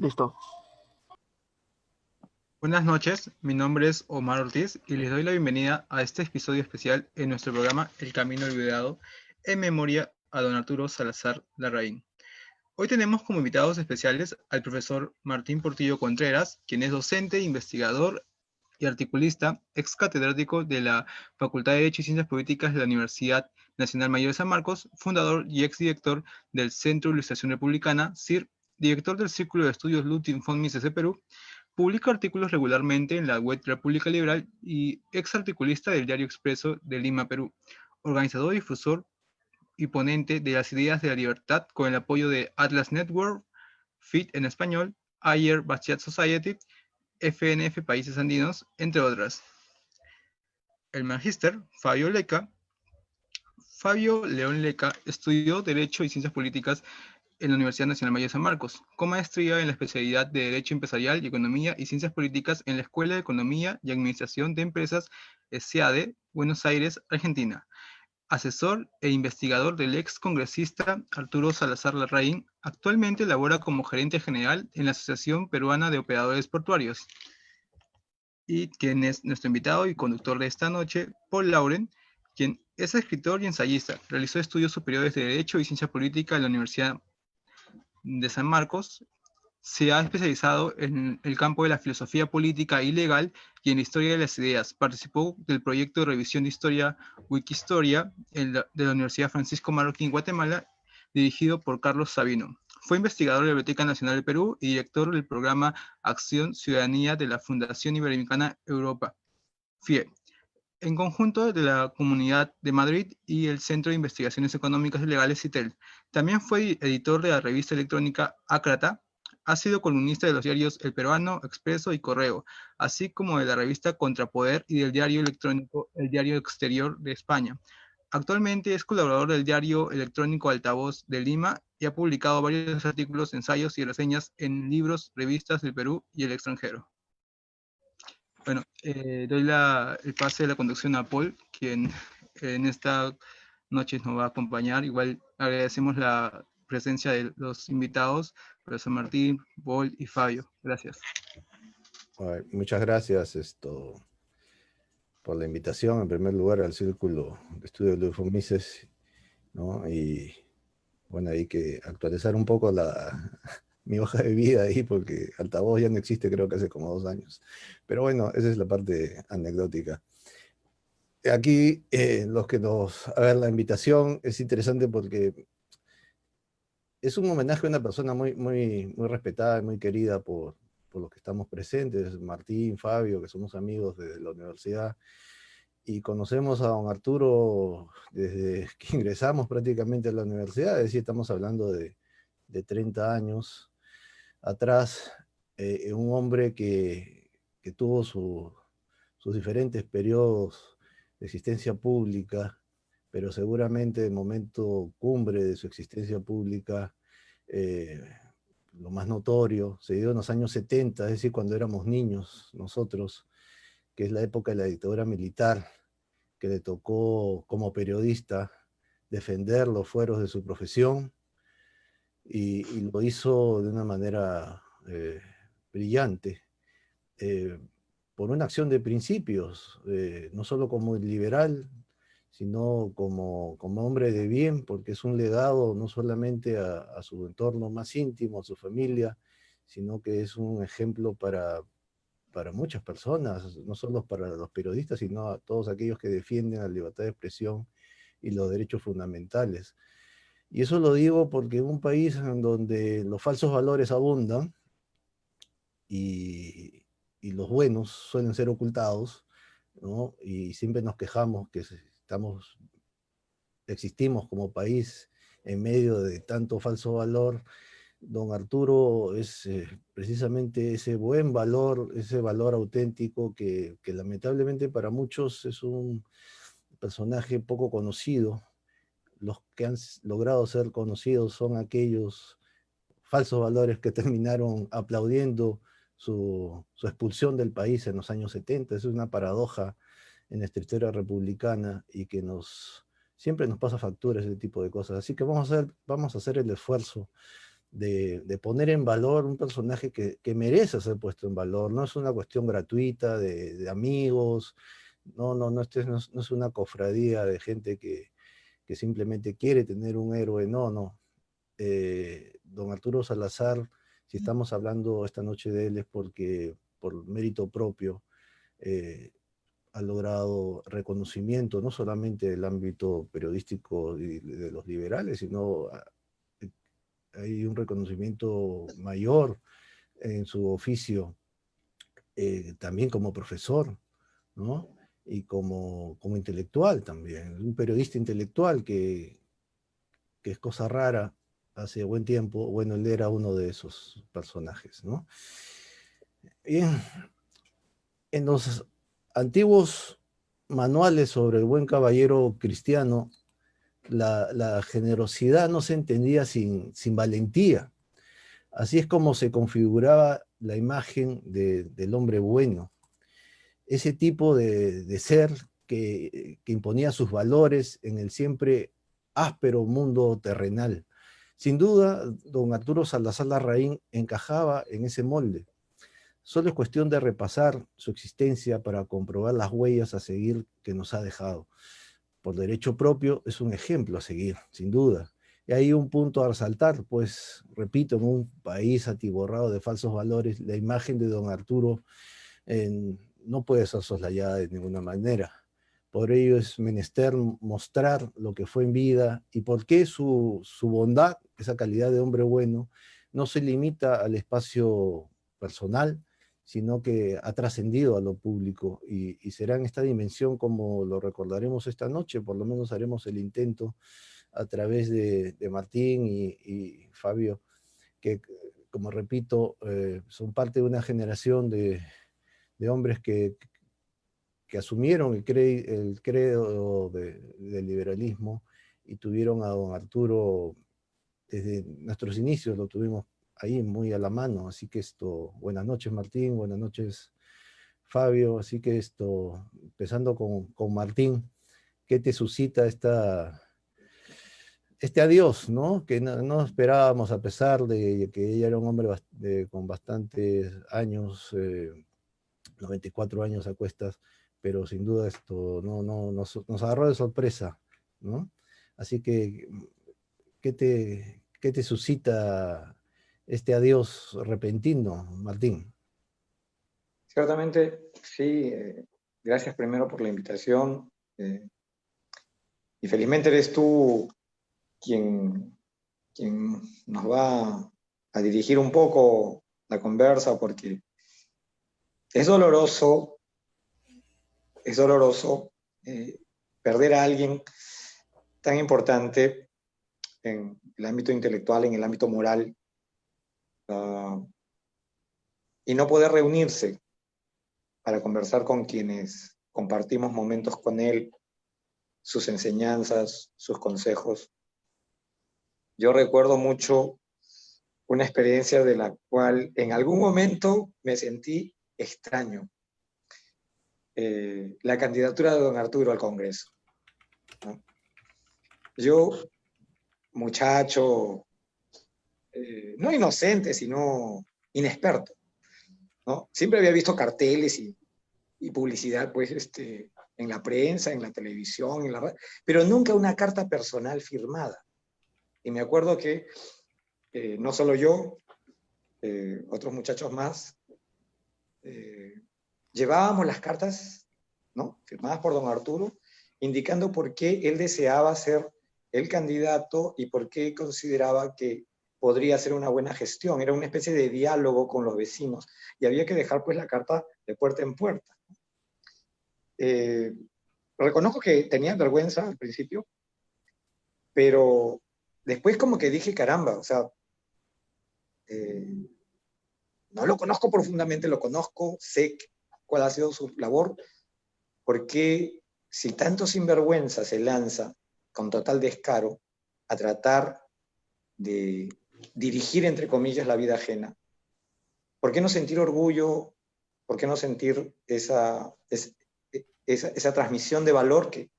Listo. Buenas noches, mi nombre es Omar Ortiz y les doy la bienvenida a este episodio especial en nuestro programa El Camino Olvidado, en memoria a don Arturo Salazar Larraín. Hoy tenemos como invitados especiales al profesor Martín Portillo Contreras, quien es docente, investigador y articulista, ex catedrático de la Facultad de Derecho y Ciencias Políticas de la Universidad Nacional Mayor de San Marcos, fundador y ex director del Centro de Ilustración Republicana, CIR, director del Círculo de Estudios Ludwig von Mises de Perú. Publica artículos regularmente en la web República Liberal y ex articulista del Diario Expreso de Lima, Perú. Organizador, difusor y ponente de las ideas de la libertad con el apoyo de Atlas Network, FIT en español, Ayer Bastiat Society, FNF Países Andinos, entre otras. El magíster Fabio León Leca estudió Derecho y Ciencias Políticas en la Universidad Nacional Mayor de San Marcos, con maestría en la especialidad de Derecho Empresarial y Economía y Ciencias Políticas en la Escuela de Economía y Administración de Empresas SAD, Buenos Aires, Argentina. Asesor e investigador del ex congresista Arturo Salazar Larraín, actualmente labora como gerente general en la Asociación Peruana de Operadores Portuarios. Y quien es nuestro invitado y conductor de esta noche, Paul Lauren, quien es escritor y ensayista. Realizó estudios superiores de Derecho y Ciencia Política en la Universidad de San Marcos. Se ha especializado en el campo de la filosofía política y legal y en la historia de las ideas. Participó del proyecto de revisión de historia Wikihistoria de la Universidad Francisco Marroquín, Guatemala, dirigido por Carlos Sabino. Fue investigador de la Biblioteca Nacional del Perú y director del programa Acción Ciudadanía de la Fundación Iberoamericana Europa, FIE, en conjunto de la Comunidad de Madrid y el Centro de Investigaciones Económicas y Legales CITEL. También fue editor de la revista electrónica Ácrata. Ha sido columnista de los diarios El Peruano, Expreso y Correo, así como de la revista Contrapoder y del diario electrónico El Diario Exterior de España. Actualmente es colaborador del diario electrónico Altavoz de Lima y ha publicado varios artículos, ensayos y reseñas en libros, revistas del Perú y el extranjero. Bueno, doy el pase de la conducción a Paul, quien en esta noche nos va a acompañar. Igual agradecemos la presencia de los invitados, profesor Martín, Paul y Fabio. Gracias. Muchas gracias por la invitación, en primer lugar, al Círculo de Estudios de Ludwig Mises, ¿no? Y bueno, hay que actualizar un poco mi hoja de vida ahí, porque Altavoz ya no existe, creo que hace como 2 años. Pero bueno, esa es la parte anecdótica. Aquí, a ver, la invitación es interesante porque es un homenaje a una persona muy respetada y muy querida por los que estamos presentes, Martín, Fabio, que somos amigos de la universidad, y conocemos a don Arturo desde que ingresamos prácticamente a la universidad, es decir, estamos hablando de 30 años atrás, un hombre que tuvo sus diferentes periodos de existencia pública, pero seguramente el momento cumbre de su existencia pública, eh, lo más notorio, se dio en los años 70, es decir, cuando éramos niños nosotros, que es la época de la dictadura militar, que le tocó como periodista defender los fueros de su profesión, y lo hizo de una manera brillante, eh, por una acción de principios, no solo como liberal, sino como hombre de bien, porque es un legado no solamente a su entorno más íntimo, a su familia, sino que es un ejemplo para muchas personas, no solo para los periodistas, sino a todos aquellos que defienden la libertad de expresión y los derechos fundamentales. Y eso lo digo porque en un país en donde los falsos valores abundan y, y los buenos suelen ser ocultados, ¿no? Y siempre nos quejamos que existimos como país en medio de tanto falso valor. Don Arturo es precisamente ese buen valor, ese valor auténtico que lamentablemente para muchos es un personaje poco conocido. Los que han logrado ser conocidos son aquellos falsos valores que terminaron aplaudiendo su expulsión del país en los años 70. Es una paradoja en nuestra historia republicana y que siempre nos pasa factura ese tipo de cosas. Así que vamos a hacer el esfuerzo de poner en valor un personaje que merece ser puesto en valor. No es una cuestión gratuita de amigos, no es una cofradía de gente que simplemente quiere tener un héroe, no. Don Arturo Salazar, si estamos hablando esta noche de él es porque por mérito propio ha logrado reconocimiento, no solamente del ámbito periodístico y de los liberales, sino hay un reconocimiento mayor en su oficio, también como profesor, ¿no? Y como intelectual también, un periodista intelectual que es cosa rara hace buen tiempo. Bueno, él era uno de esos personajes, ¿no? Bien, en los antiguos manuales sobre el buen caballero cristiano, la generosidad no se entendía sin valentía. Así es como se configuraba la imagen del hombre bueno. Ese tipo de ser que imponía sus valores en el siempre áspero mundo terrenal. Sin duda, don Arturo Salazar Larraín encajaba en ese molde. Solo es cuestión de repasar su existencia para comprobar las huellas a seguir que nos ha dejado. Por derecho propio es un ejemplo a seguir, sin duda. Y hay un punto a resaltar, pues, repito, en un país atiborrado de falsos valores, la imagen de don Arturo no puede ser soslayada de ninguna manera. Por ello es menester mostrar lo que fue en vida y por qué su bondad, esa calidad de hombre bueno, no se limita al espacio personal, sino que ha trascendido a lo público y será en esta dimensión como lo recordaremos esta noche. Por lo menos haremos el intento a través de Martín y Fabio, que, como repito, son parte de una generación de hombres que asumieron el credo del liberalismo y tuvieron a don Arturo desde nuestros inicios, lo tuvimos ahí muy a la mano. Así que buenas noches Martín, buenas noches Fabio. Así que empezando con Martín, ¿qué te suscita este adiós, ¿no? Que no esperábamos, a pesar de que ella era un hombre con bastantes años, 94 años a cuestas, pero sin duda nos agarró de sorpresa, ¿no? Así que, ¿qué te suscita este adiós repentino, Martín? Ciertamente, sí, gracias primero por la invitación, y felizmente eres tú quien nos va a dirigir un poco la conversa, porque es doloroso, es doloroso perder a alguien tan importante en el ámbito intelectual, en el ámbito moral, y no poder reunirse para conversar con quienes compartimos momentos con él, sus enseñanzas, sus consejos. Yo recuerdo mucho una experiencia de la cual en algún momento me sentí extraño. La candidatura de don Arturo al Congreso, ¿no? Yo, muchacho, no inocente, sino inexperto, ¿no? Siempre había visto carteles y publicidad, pues, en la prensa, en la televisión, en la radio, pero nunca una carta personal firmada. Y me acuerdo que no solo yo, otros muchachos más, llevábamos las cartas, ¿no?, firmadas por don Arturo, indicando por qué él deseaba ser el candidato y por qué consideraba que podría ser una buena gestión. Era una especie de diálogo con los vecinos y había que dejar, pues, la carta de puerta en puerta. Reconozco que tenía vergüenza al principio, pero después como que dije, caramba, o sea, no lo conozco profundamente, lo conozco, sé cuál ha sido su labor, porque si tanto sinvergüenza se lanza con total descaro a tratar de dirigir, entre comillas, la vida ajena, ¿por qué no sentir orgullo? ¿Por qué no sentir esa transmisión de valor que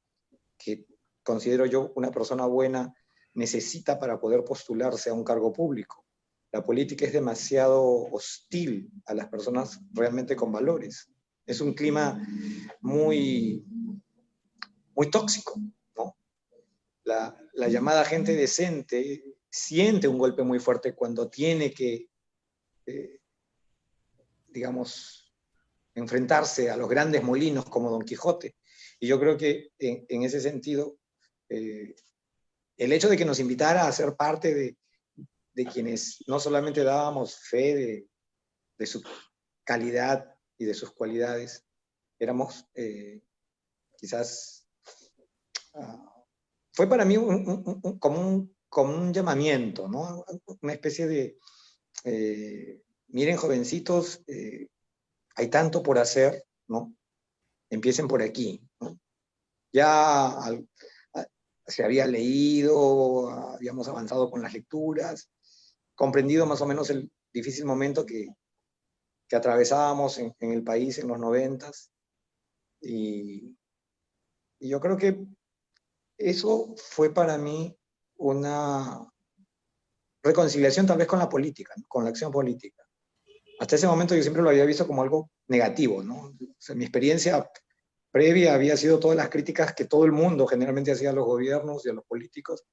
considero yo una persona buena necesita para poder postularse a un cargo público? la política es demasiado hostil a las personas realmente con valores. Es un clima muy, muy tóxico, ¿no? La llamada gente decente siente un golpe muy fuerte cuando tiene que, digamos, enfrentarse a los grandes molinos como Don Quijote. Y yo creo que en ese sentido, el hecho de que nos invitara a ser parte de quienes no solamente dábamos fe de su calidad y de sus cualidades, éramos quizás, fue para mí como un llamamiento, ¿no? Una especie de, miren jovencitos, hay tanto por hacer, ¿no? Empiecen por aquí, ¿no? Ya se había leído, habíamos avanzado con las lecturas, comprendido más o menos el difícil momento que atravesábamos en el país en los 90s. Y yo creo que eso fue para mí una reconciliación tal vez con la política, ¿no? Con la acción política. Hasta ese momento yo siempre lo había visto como algo negativo, ¿no? O sea, mi experiencia previa había sido todas las críticas que todo el mundo generalmente hacía a los gobiernos y a los políticos,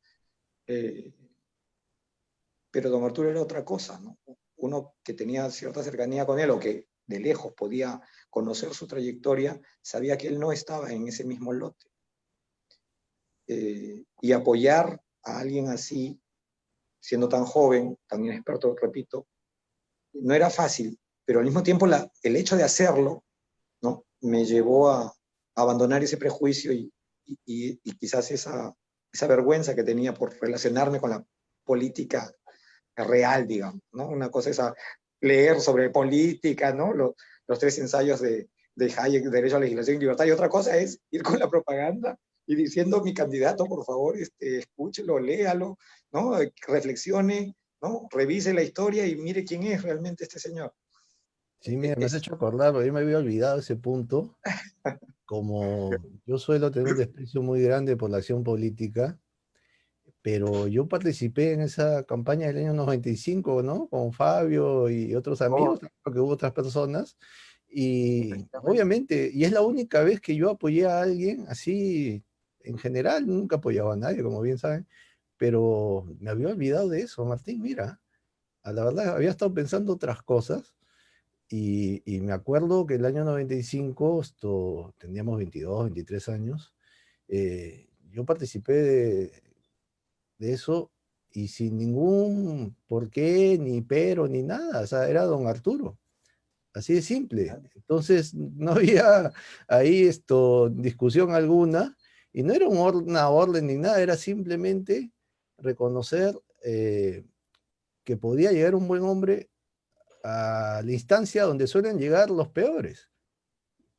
pero don Arturo era otra cosa, ¿no? Uno que tenía cierta cercanía con él o que de lejos podía conocer su trayectoria, sabía que él no estaba en ese mismo lote. Y apoyar a alguien así, siendo tan joven, tan inexperto, repito, no era fácil, pero al mismo tiempo el hecho de hacerlo, ¿no? Me llevó a abandonar ese prejuicio y quizás esa vergüenza que tenía por relacionarme con la política real, digamos, ¿no? Una cosa es leer sobre política, ¿no? Los 3 ensayos de Hayek, Derecho a la Legislación y Libertad, y otra cosa es ir con la propaganda y diciendo, mi candidato, por favor, escúchelo, léalo, ¿no? Reflexione, ¿no? Revise la historia y mire quién es realmente este señor. Sí, mira, me has hecho acordar, porque yo me había olvidado ese punto. Como yo suelo tener un desprecio muy grande por la acción política, pero yo participé en esa campaña del año 95, ¿no? Con Fabio y otros amigos, porque hubo otras personas, y obviamente, y es la única vez que yo apoyé a alguien así, en general, nunca apoyaba a nadie, como bien saben, pero me había olvidado de eso, Martín, mira, a la verdad había estado pensando otras cosas, y me acuerdo que el año 95, teníamos 22, 23 años, yo participé de eso y sin ningún por qué, ni pero, ni nada. O sea, era don Arturo. Así de simple. Entonces, no había ahí discusión alguna y no era una orden ni nada, era simplemente reconocer que podía llegar un buen hombre a la instancia donde suelen llegar los peores.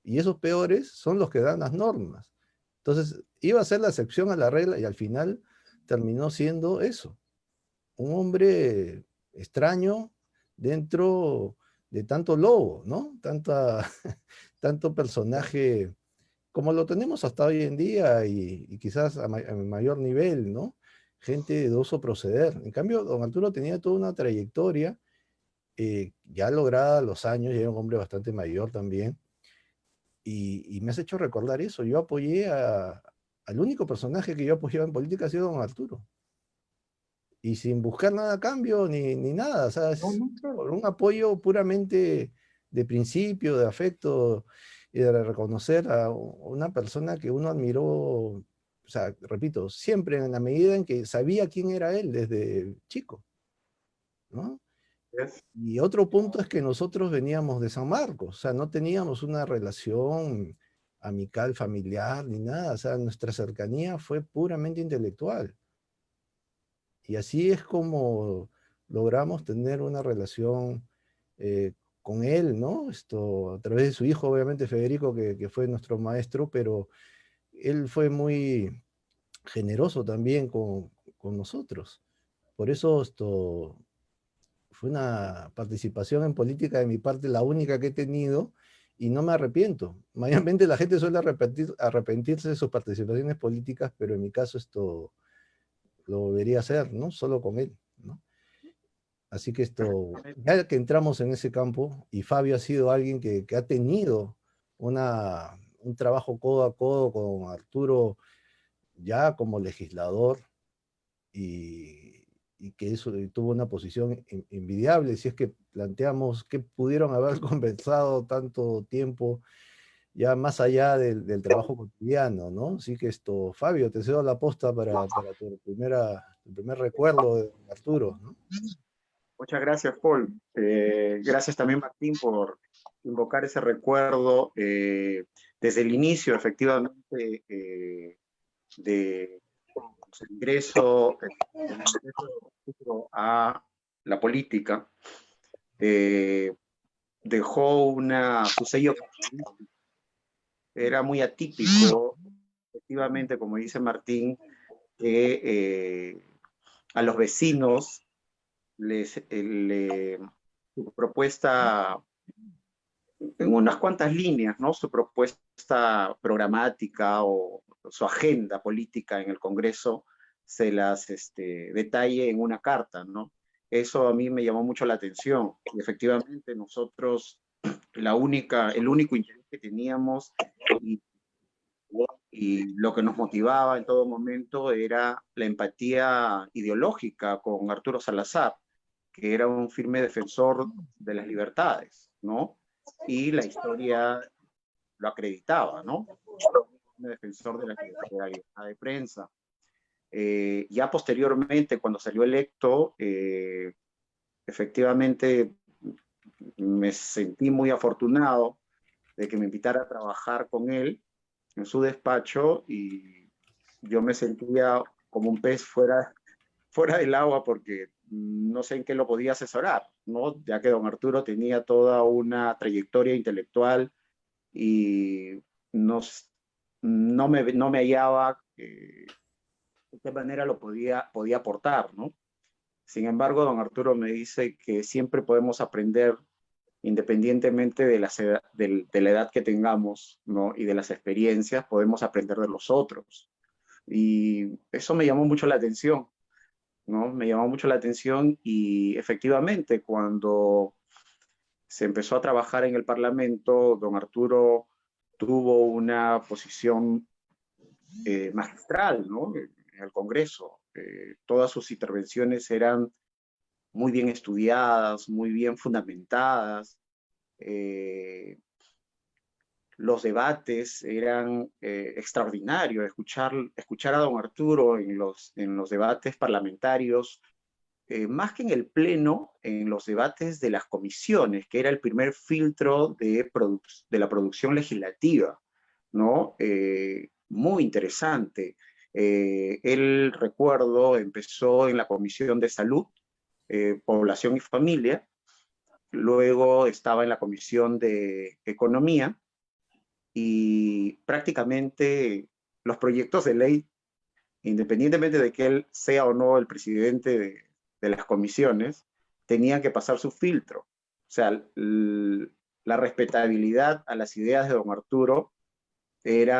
Y esos peores son los que dan las normas. Entonces, iba a ser la excepción a la regla y al final terminó siendo eso, un hombre extraño dentro de tanto lobo, ¿no? Tanto personaje como lo tenemos hasta hoy en día y quizás a mayor nivel, ¿no? Gente de dudoso proceder. En cambio, don Arturo tenía toda una trayectoria, ya lograda a los años, ya era un hombre bastante mayor también, y me has hecho recordar eso. Yo apoyé al único personaje que yo apoyaba en política ha sido don Arturo. Y sin buscar nada a cambio ni nada, o sea, es por un apoyo puramente de principio, de afecto y de reconocer a una persona que uno admiró, o sea, repito, siempre en la medida en que sabía quién era él desde chico, ¿no? Y otro punto es que nosotros veníamos de San Marcos, o sea, no teníamos una relación amical, familiar, ni nada, o sea, nuestra cercanía fue puramente intelectual. Y así es como logramos tener una relación con él, ¿no? A través de su hijo, obviamente, Federico, que fue nuestro maestro, pero él fue muy generoso también con nosotros. Por eso fue una participación en política de mi parte, la única que he tenido, y no me arrepiento. Mayormente la gente suele arrepentirse de sus participaciones políticas, pero en mi caso lo volvería a hacer, ¿no? Solo con él, ¿no? Así que ya que entramos en ese campo, y Fabio ha sido alguien que ha tenido un trabajo codo a codo con Arturo ya como legislador, y que eso tuvo una posición envidiable, si es que planteamos qué pudieron haber conversado tanto tiempo, ya más allá del trabajo cotidiano, ¿no? Así que Fabio, te cedo la posta para tu primer recuerdo de Arturo, ¿no? Muchas gracias, Paul. Gracias también, Martín, por invocar ese recuerdo desde el inicio, efectivamente, de su ingreso, a la política. Dejó su sello. Era muy atípico, efectivamente, como dice Martín, que a los vecinos su propuesta, en unas cuantas líneas, ¿no? Su propuesta programática o su agenda política en el Congreso se las detalle en una carta, ¿no? Eso a mí me llamó mucho la atención. Y efectivamente nosotros, el único interés que teníamos y lo que nos motivaba en todo momento era la empatía ideológica con Arturo Salazar, que era un firme defensor de las libertades, ¿no? Y la historia lo acreditaba, ¿no? Un defensor de la libertad de prensa. Ya posteriormente, cuando salió electo, efectivamente me sentí muy afortunado de que me invitara a trabajar con él en su despacho, y yo me sentía como un pez fuera del agua porque no sé en qué lo podía asesorar, ¿no? Ya que don Arturo tenía toda una trayectoria intelectual y no, no me hallaba de qué manera lo podía aportar, ¿no? Sin embargo, don Arturo me dice que siempre podemos aprender independientemente de la edad que tengamos, ¿no? Y de las experiencias, podemos aprender de los otros. Y eso me llamó mucho la atención, ¿no? Me llamó mucho la atención, y efectivamente cuando se empezó a trabajar en el Parlamento, don Arturo tuvo una posición magistral, ¿no? En el Congreso. Todas sus intervenciones eran muy bien estudiadas, muy bien fundamentadas. Los debates eran extraordinarios. Escuchar a don Arturo en los debates parlamentarios, más que en el pleno, en los debates de las comisiones, que era el primer filtro de la producción legislativa, ¿no? Muy interesante. Él, recuerdo, empezó en la Comisión de Salud, Población y Familia, luego estaba en la Comisión de Economía, y prácticamente los proyectos de ley, independientemente de que él sea o no el presidente de las comisiones, tenían que pasar su filtro. O sea, la respetabilidad a las ideas de don Arturo se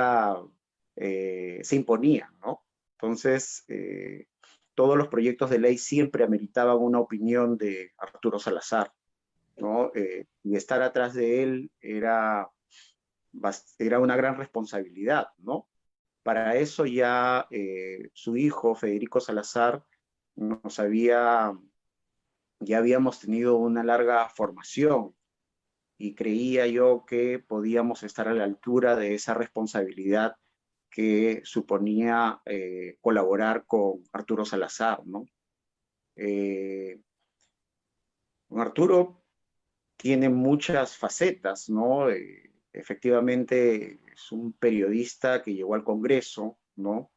imponía, ¿no? Entonces, todos los proyectos de ley siempre ameritaban una opinión de Arturo Salazar, ¿no? Y estar atrás de él era una gran responsabilidad, ¿no? Para eso ya su hijo, Federico Salazar, ya habíamos tenido una larga formación, y creía yo que podíamos estar a la altura de esa responsabilidad que suponía colaborar con Arturo Salazar, ¿no? Don Arturo tiene muchas facetas, ¿no? Efectivamente es un periodista que llegó al Congreso, ¿no?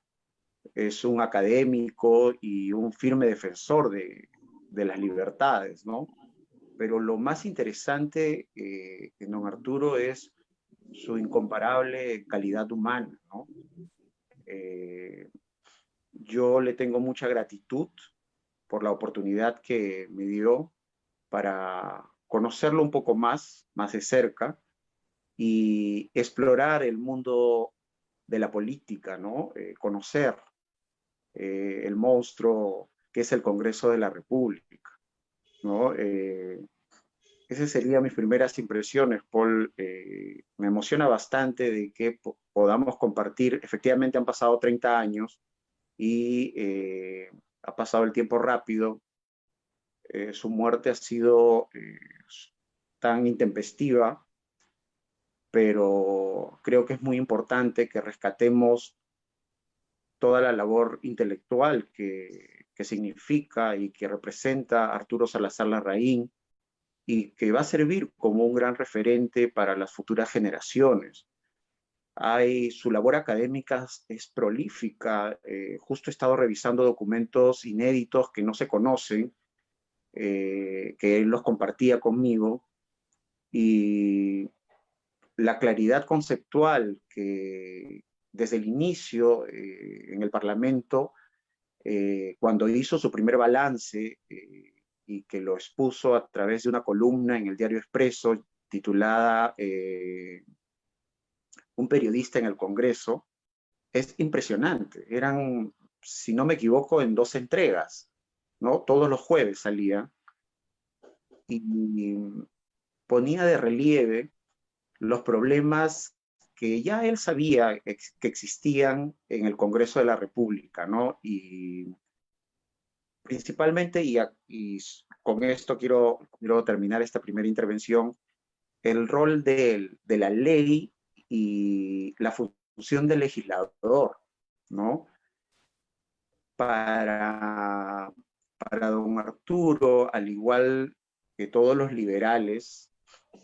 Es un académico y un firme defensor de las libertades, ¿no? Pero lo más interesante en don Arturo es su incomparable calidad humana, ¿no? Yo le tengo mucha gratitud por la oportunidad que me dio para conocerlo un poco más de cerca, y explorar el mundo de la política, ¿no? Conocer el monstruo que es el Congreso de la República. ¿no? Esas serían mis primeras impresiones, Paul. Me emociona bastante de que podamos compartir. Efectivamente han pasado 30 años y ha pasado el tiempo rápido. Su muerte ha sido tan intempestiva, pero creo que es muy importante que rescatemos toda la labor intelectual que significa y que representa Arturo Salazar Larraín, y que va a servir como un gran referente para las futuras generaciones. Su labor académica es prolífica. Justo he estado revisando documentos inéditos que no se conocen, que él los compartía conmigo, y la claridad conceptual que desde el inicio en el Parlamento, cuando hizo su primer balance, y que lo expuso a través de una columna en el diario Expreso titulada Un periodista en el Congreso, es impresionante. Eran, si no me equivoco, en 2 entregas, ¿no? Todos los jueves salía, y ponía de relieve los problemas que ya él sabía que existían en el Congreso de la República, ¿no? Y principalmente, y con esto quiero terminar esta primera intervención, el rol de la ley y la función del legislador, ¿no? Para don Arturo, al igual que todos los liberales,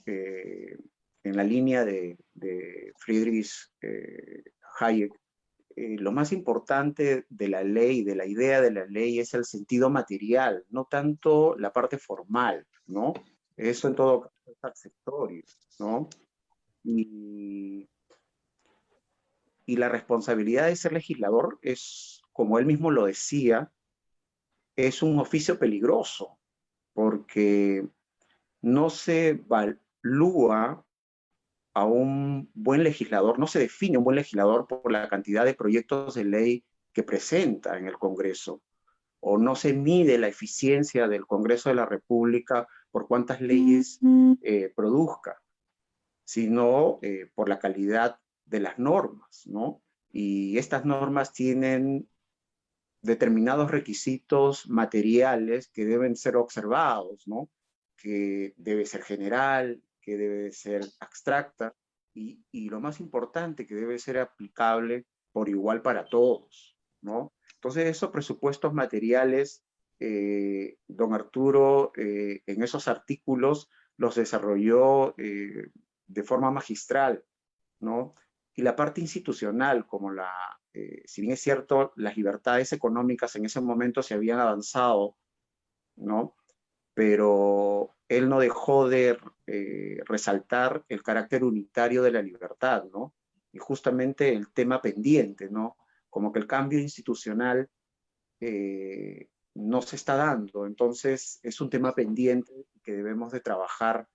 en la línea de Friedrich Hayek, lo más importante de la ley, de la idea de la ley, es el sentido material, no tanto la parte formal, ¿no? Eso en todo caso es accesorio, ¿no? Y la responsabilidad de ser legislador es, como él mismo lo decía, es un oficio peligroso, porque no se evalúa a un buen legislador, no se define un buen legislador por la cantidad de proyectos de ley que presenta en el Congreso, o no se mide la eficiencia del Congreso de la República por cuántas leyes produzca, sino por la calidad de las normas, ¿no? Y estas normas tienen determinados requisitos materiales que deben ser observados, ¿no? Que debe ser general, que debe ser abstracta, y lo más importante, que debe ser aplicable por igual para todos, ¿no? Entonces, esos presupuestos materiales, don Arturo, en esos artículos los desarrolló de forma magistral, ¿no? Y la parte institucional, como si bien es cierto, las libertades económicas en ese momento se habían avanzado, ¿no? Pero él no dejó de resaltar el carácter unitario de la libertad, ¿no? Y justamente el tema pendiente, ¿no? Como que el cambio institucional no se está dando, entonces es un tema pendiente que debemos de trabajar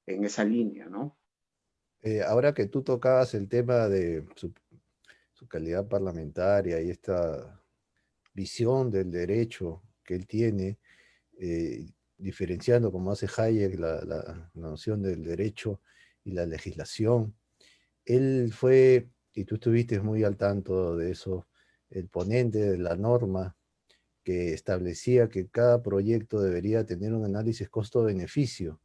en esa línea, ¿no? Ahora que tú tocabas el tema de su calidad parlamentaria y esta visión del derecho que él tiene, diferenciando, como hace Hayek, la noción del derecho y la legislación. Él fue, y tú estuviste muy al tanto de eso, el ponente de la norma que establecía que cada proyecto debería tener un análisis costo-beneficio.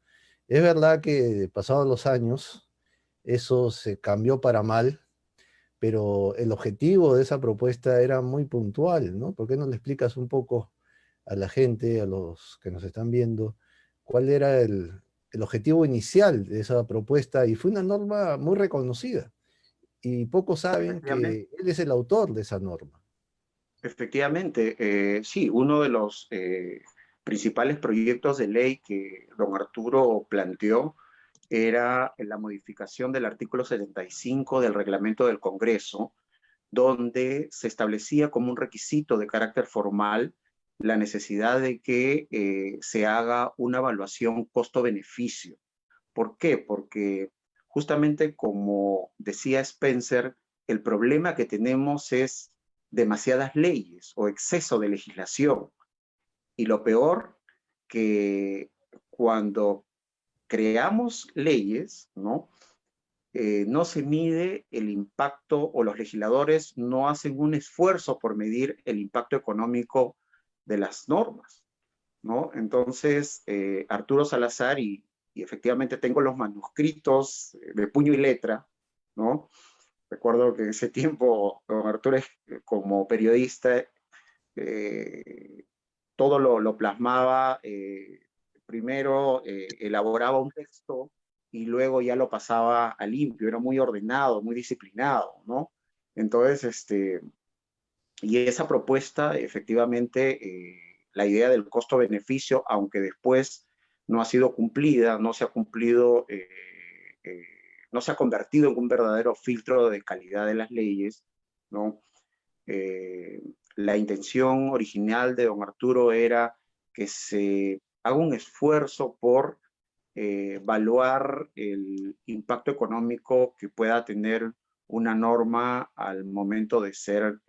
Es verdad que pasados los años, eso se cambió para mal, pero el objetivo de esa propuesta era muy puntual, ¿no? ¿Por qué no le explicas un poco a la gente, a los que nos están viendo, cuál era el objetivo inicial de esa propuesta? Y fue una norma muy reconocida, y pocos saben Efectivamente, que él es el autor de esa norma. efectivamente, sí, uno de los principales proyectos de ley que don Arturo planteó era la modificación del artículo 75 del reglamento del Congreso, donde se establecía como un requisito de carácter formal la necesidad de que se haga una evaluación costo-beneficio. ¿Por qué? Porque justamente como decía Spencer, el problema que tenemos es demasiadas leyes o exceso de legislación. Y lo peor, que cuando creamos leyes, ¿no? No se mide el impacto, o los legisladores no hacen un esfuerzo por medir el impacto económico de las normas, ¿no? Entonces, Arturo Salazar, y efectivamente tengo los manuscritos de puño y letra, ¿no? Recuerdo que en ese tiempo don Arturo, como periodista, todo lo plasmaba, primero elaboraba un texto y luego ya lo pasaba a limpio, era muy ordenado, muy disciplinado, ¿no? Entonces, y esa propuesta, efectivamente, la idea del costo-beneficio, aunque después no ha sido cumplida, no se ha cumplido, no se ha convertido en un verdadero filtro de calidad de las leyes, ¿no? La intención original de don Arturo era que se haga un esfuerzo por evaluar el impacto económico que pueda tener una norma al momento de ser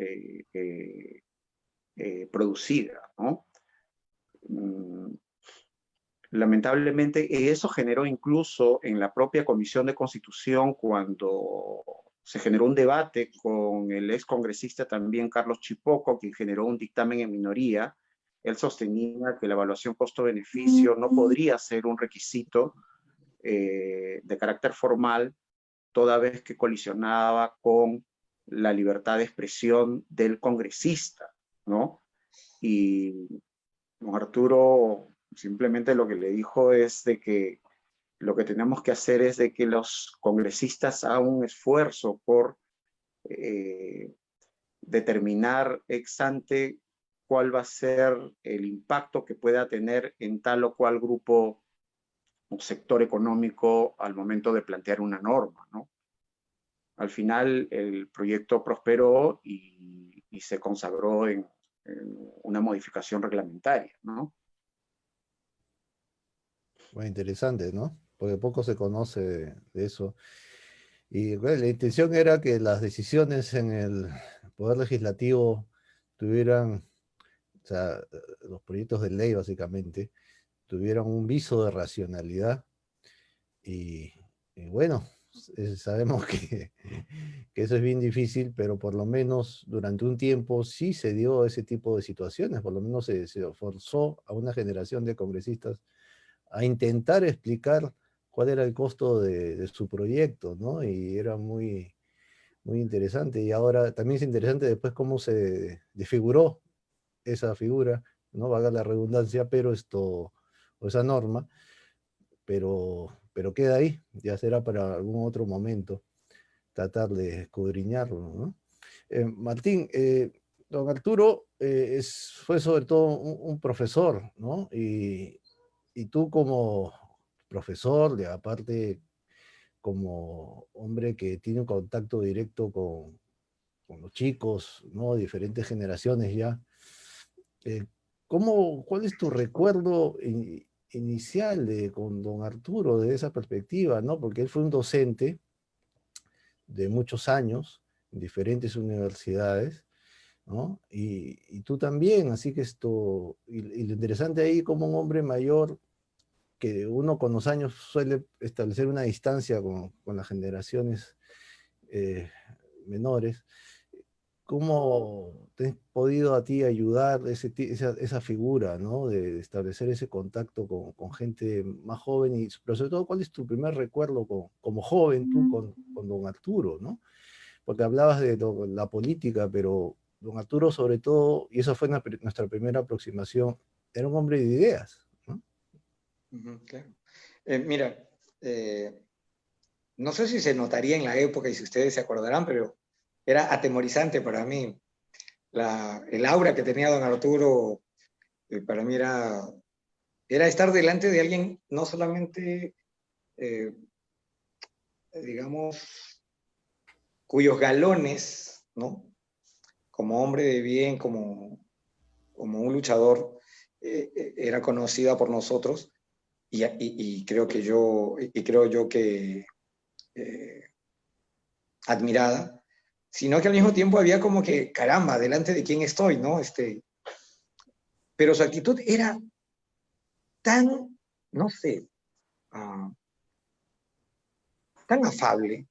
producida, ¿no? Lamentablemente, eso generó incluso en la propia Comisión de Constitución, cuando se generó un debate con el ex congresista también Carlos Chipoco, quien generó un dictamen en minoría. Él sostenía que la evaluación costo-beneficio no podría ser un requisito de carácter formal, toda vez que colisionaba con la libertad de expresión del congresista, ¿no? Y don Arturo simplemente lo que le dijo es de que lo que tenemos que hacer es de que los congresistas hagan un esfuerzo por determinar ex ante cuál va a ser el impacto que pueda tener en tal o cual grupo o sector económico al momento de plantear una norma, ¿no? Al final el proyecto prosperó y se consagró en una modificación reglamentaria, ¿no? Muy interesante, ¿no? Porque poco se conoce de eso. Y bueno, la intención era que las decisiones en el Poder Legislativo tuvieran, o sea, los proyectos de ley básicamente, tuvieran un viso de racionalidad. Y, y bueno, sabemos que eso es bien difícil, pero por lo menos durante un tiempo sí se dio ese tipo de situaciones, por lo menos se forzó a una generación de congresistas a intentar explicar cuál era el costo de su proyecto, ¿no? Y era muy, muy interesante. Y ahora también es interesante después cómo se desfiguró esa figura, ¿no? Valga la redundancia, pero o esa norma, pero queda ahí, ya será para algún otro momento tratar de escudriñarlo, ¿no? Martín, don Arturo fue sobre todo un profesor, ¿no? Y tú como profesor, y aparte como hombre que tiene un contacto directo con los chicos, ¿no? Diferentes generaciones ya. Eh, ¿Cuál es tu recuerdo inicial con don Arturo de esa perspectiva, ¿no? Porque él fue un docente de muchos años en diferentes universidades, ¿no? Y tú también, así que y lo interesante ahí como un hombre mayor, que uno con los años suele establecer una distancia con las generaciones eh, menores. ¿Cómo te has podido a ti ayudar esa figura, ¿no? De establecer ese contacto con gente más joven, pero sobre todo, ¿cuál es tu primer recuerdo como joven tú con don Arturo, ¿no? Porque hablabas de la política, pero don Arturo sobre todo, y esa fue nuestra primera aproximación, era un hombre de ideas, ¿no? Claro. Mira, no sé si se notaría en la época y si ustedes se acordarán, pero era atemorizante para mí. El aura que tenía don Arturo, para mí era estar delante de alguien no solamente, digamos, cuyos galones, ¿no? Como hombre de bien, como un luchador, era conocida por nosotros, y creo yo que admirada, sino que al mismo tiempo había como que, caramba, delante de quién estoy, ¿no? Pero su actitud era tan, no sé, tan afable,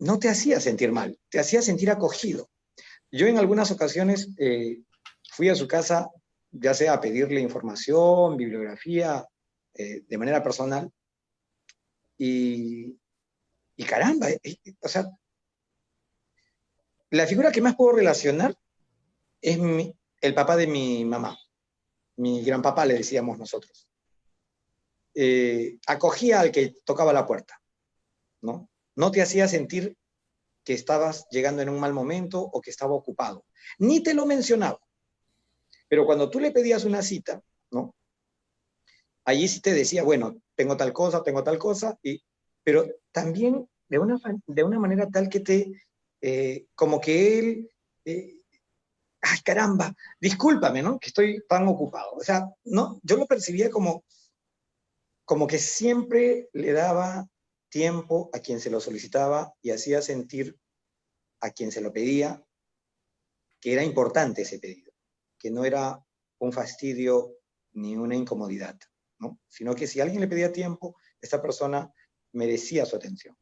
no te hacía sentir mal, te hacía sentir acogido. Yo en algunas ocasiones fui a su casa, ya sea a pedirle información, bibliografía, de manera personal, y caramba, o sea, la figura que más puedo relacionar es el papá de mi mamá, mi gran papá le decíamos nosotros. Acogía al que tocaba la puerta, ¿no? No te hacía sentir que estabas llegando en un mal momento o que estaba ocupado. Ni te lo mencionaba. Pero cuando tú le pedías una cita, ¿no? Allí sí te decía, bueno, tengo tal cosa, pero también de una manera tal que como que él, ay caramba, discúlpame, ¿no? Que estoy tan ocupado. O sea, no, yo lo percibía como que siempre le daba tiempo a quien se lo solicitaba y hacía sentir a quien se lo pedía que era importante ese pedido, que no era un fastidio ni una incomodidad, ¿no? Sino que si alguien le pedía tiempo, esta persona merecía su atención.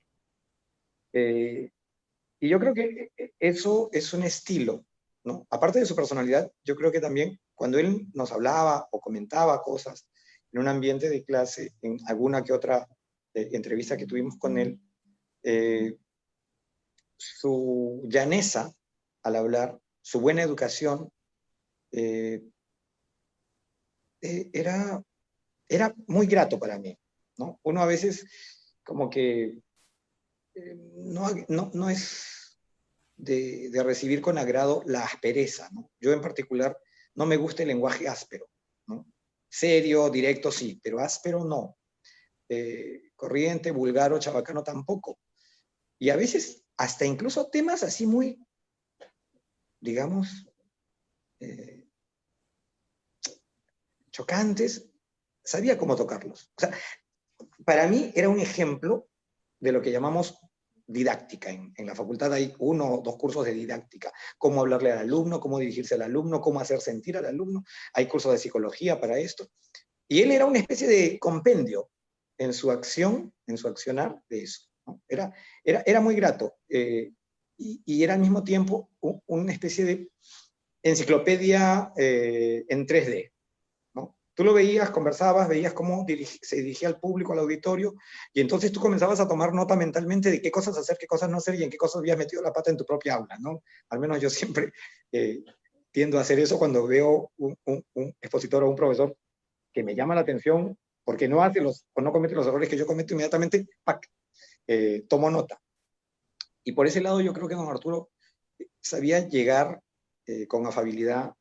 Y yo creo que eso es un estilo, ¿no? Aparte de su personalidad, yo creo que también cuando él nos hablaba o comentaba cosas en un ambiente de clase, en alguna que otra entrevista que tuvimos con él, su llaneza al hablar, su buena educación, era muy grato para mí, ¿no? Uno a veces como que no es de recibir con agrado la aspereza, ¿no? Yo en particular no me gusta el lenguaje áspero, ¿no? Serio, directo sí, pero áspero no. Corriente, vulgar o chabacano tampoco. Y a veces hasta incluso temas así muy, digamos, chocantes, sabía cómo tocarlos. O sea, para mí era un ejemplo de lo que llamamos didáctica. En la facultad hay 1 o 2 cursos de didáctica. Cómo hablarle al alumno, cómo dirigirse al alumno, cómo hacer sentir al alumno. Hay cursos de psicología para esto. Y él era una especie de compendio en su acción, en su accionar de eso, ¿no? Era muy grato. Y era al mismo tiempo una especie de enciclopedia en 3D. ¿No? Tú lo veías, conversabas, veías cómo se dirigía al público, al auditorio, y entonces tú comenzabas a tomar nota mentalmente de qué cosas hacer, qué cosas no hacer, y en qué cosas habías metido la pata en tu propia aula, ¿no? Al menos yo siempre tiendo a hacer eso cuando veo un expositor o un profesor que me llama la atención porque no hace o no comete los errores que yo cometo, inmediatamente, ¡pac!, tomo nota. Y por ese lado yo creo que don Arturo sabía llegar con afabilidad,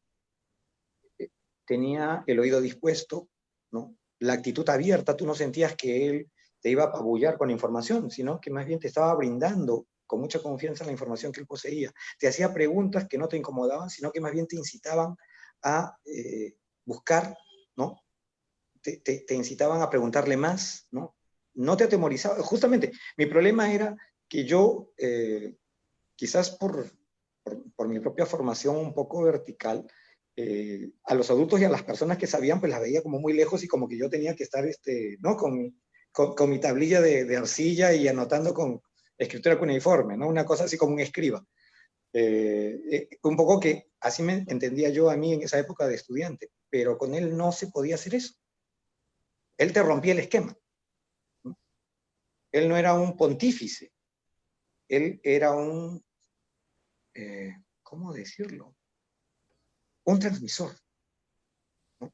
tenía el oído dispuesto, ¿no? La actitud abierta, tú no sentías que él te iba a apabullar con información, sino que más bien te estaba brindando con mucha confianza la información que él poseía. Te hacía preguntas que no te incomodaban, sino que más bien te incitaban a buscar, ¿no? Te incitaban a preguntarle más, ¿no? No te atemorizaba. Justamente, mi problema era que yo, quizás por mi propia formación un poco vertical, a los adultos y a las personas que sabían, pues las veía como muy lejos y como que yo tenía que estar, ¿no? Con mi tablilla de arcilla y anotando con escritura cuneiforme, ¿no? Una cosa así como un escriba. Un poco que así me entendía yo a mí en esa época de estudiante, pero con él no se podía hacer eso. Él te rompía el esquema, ¿no? Él no era un pontífice, él era ¿cómo decirlo? Un transmisor, ¿no?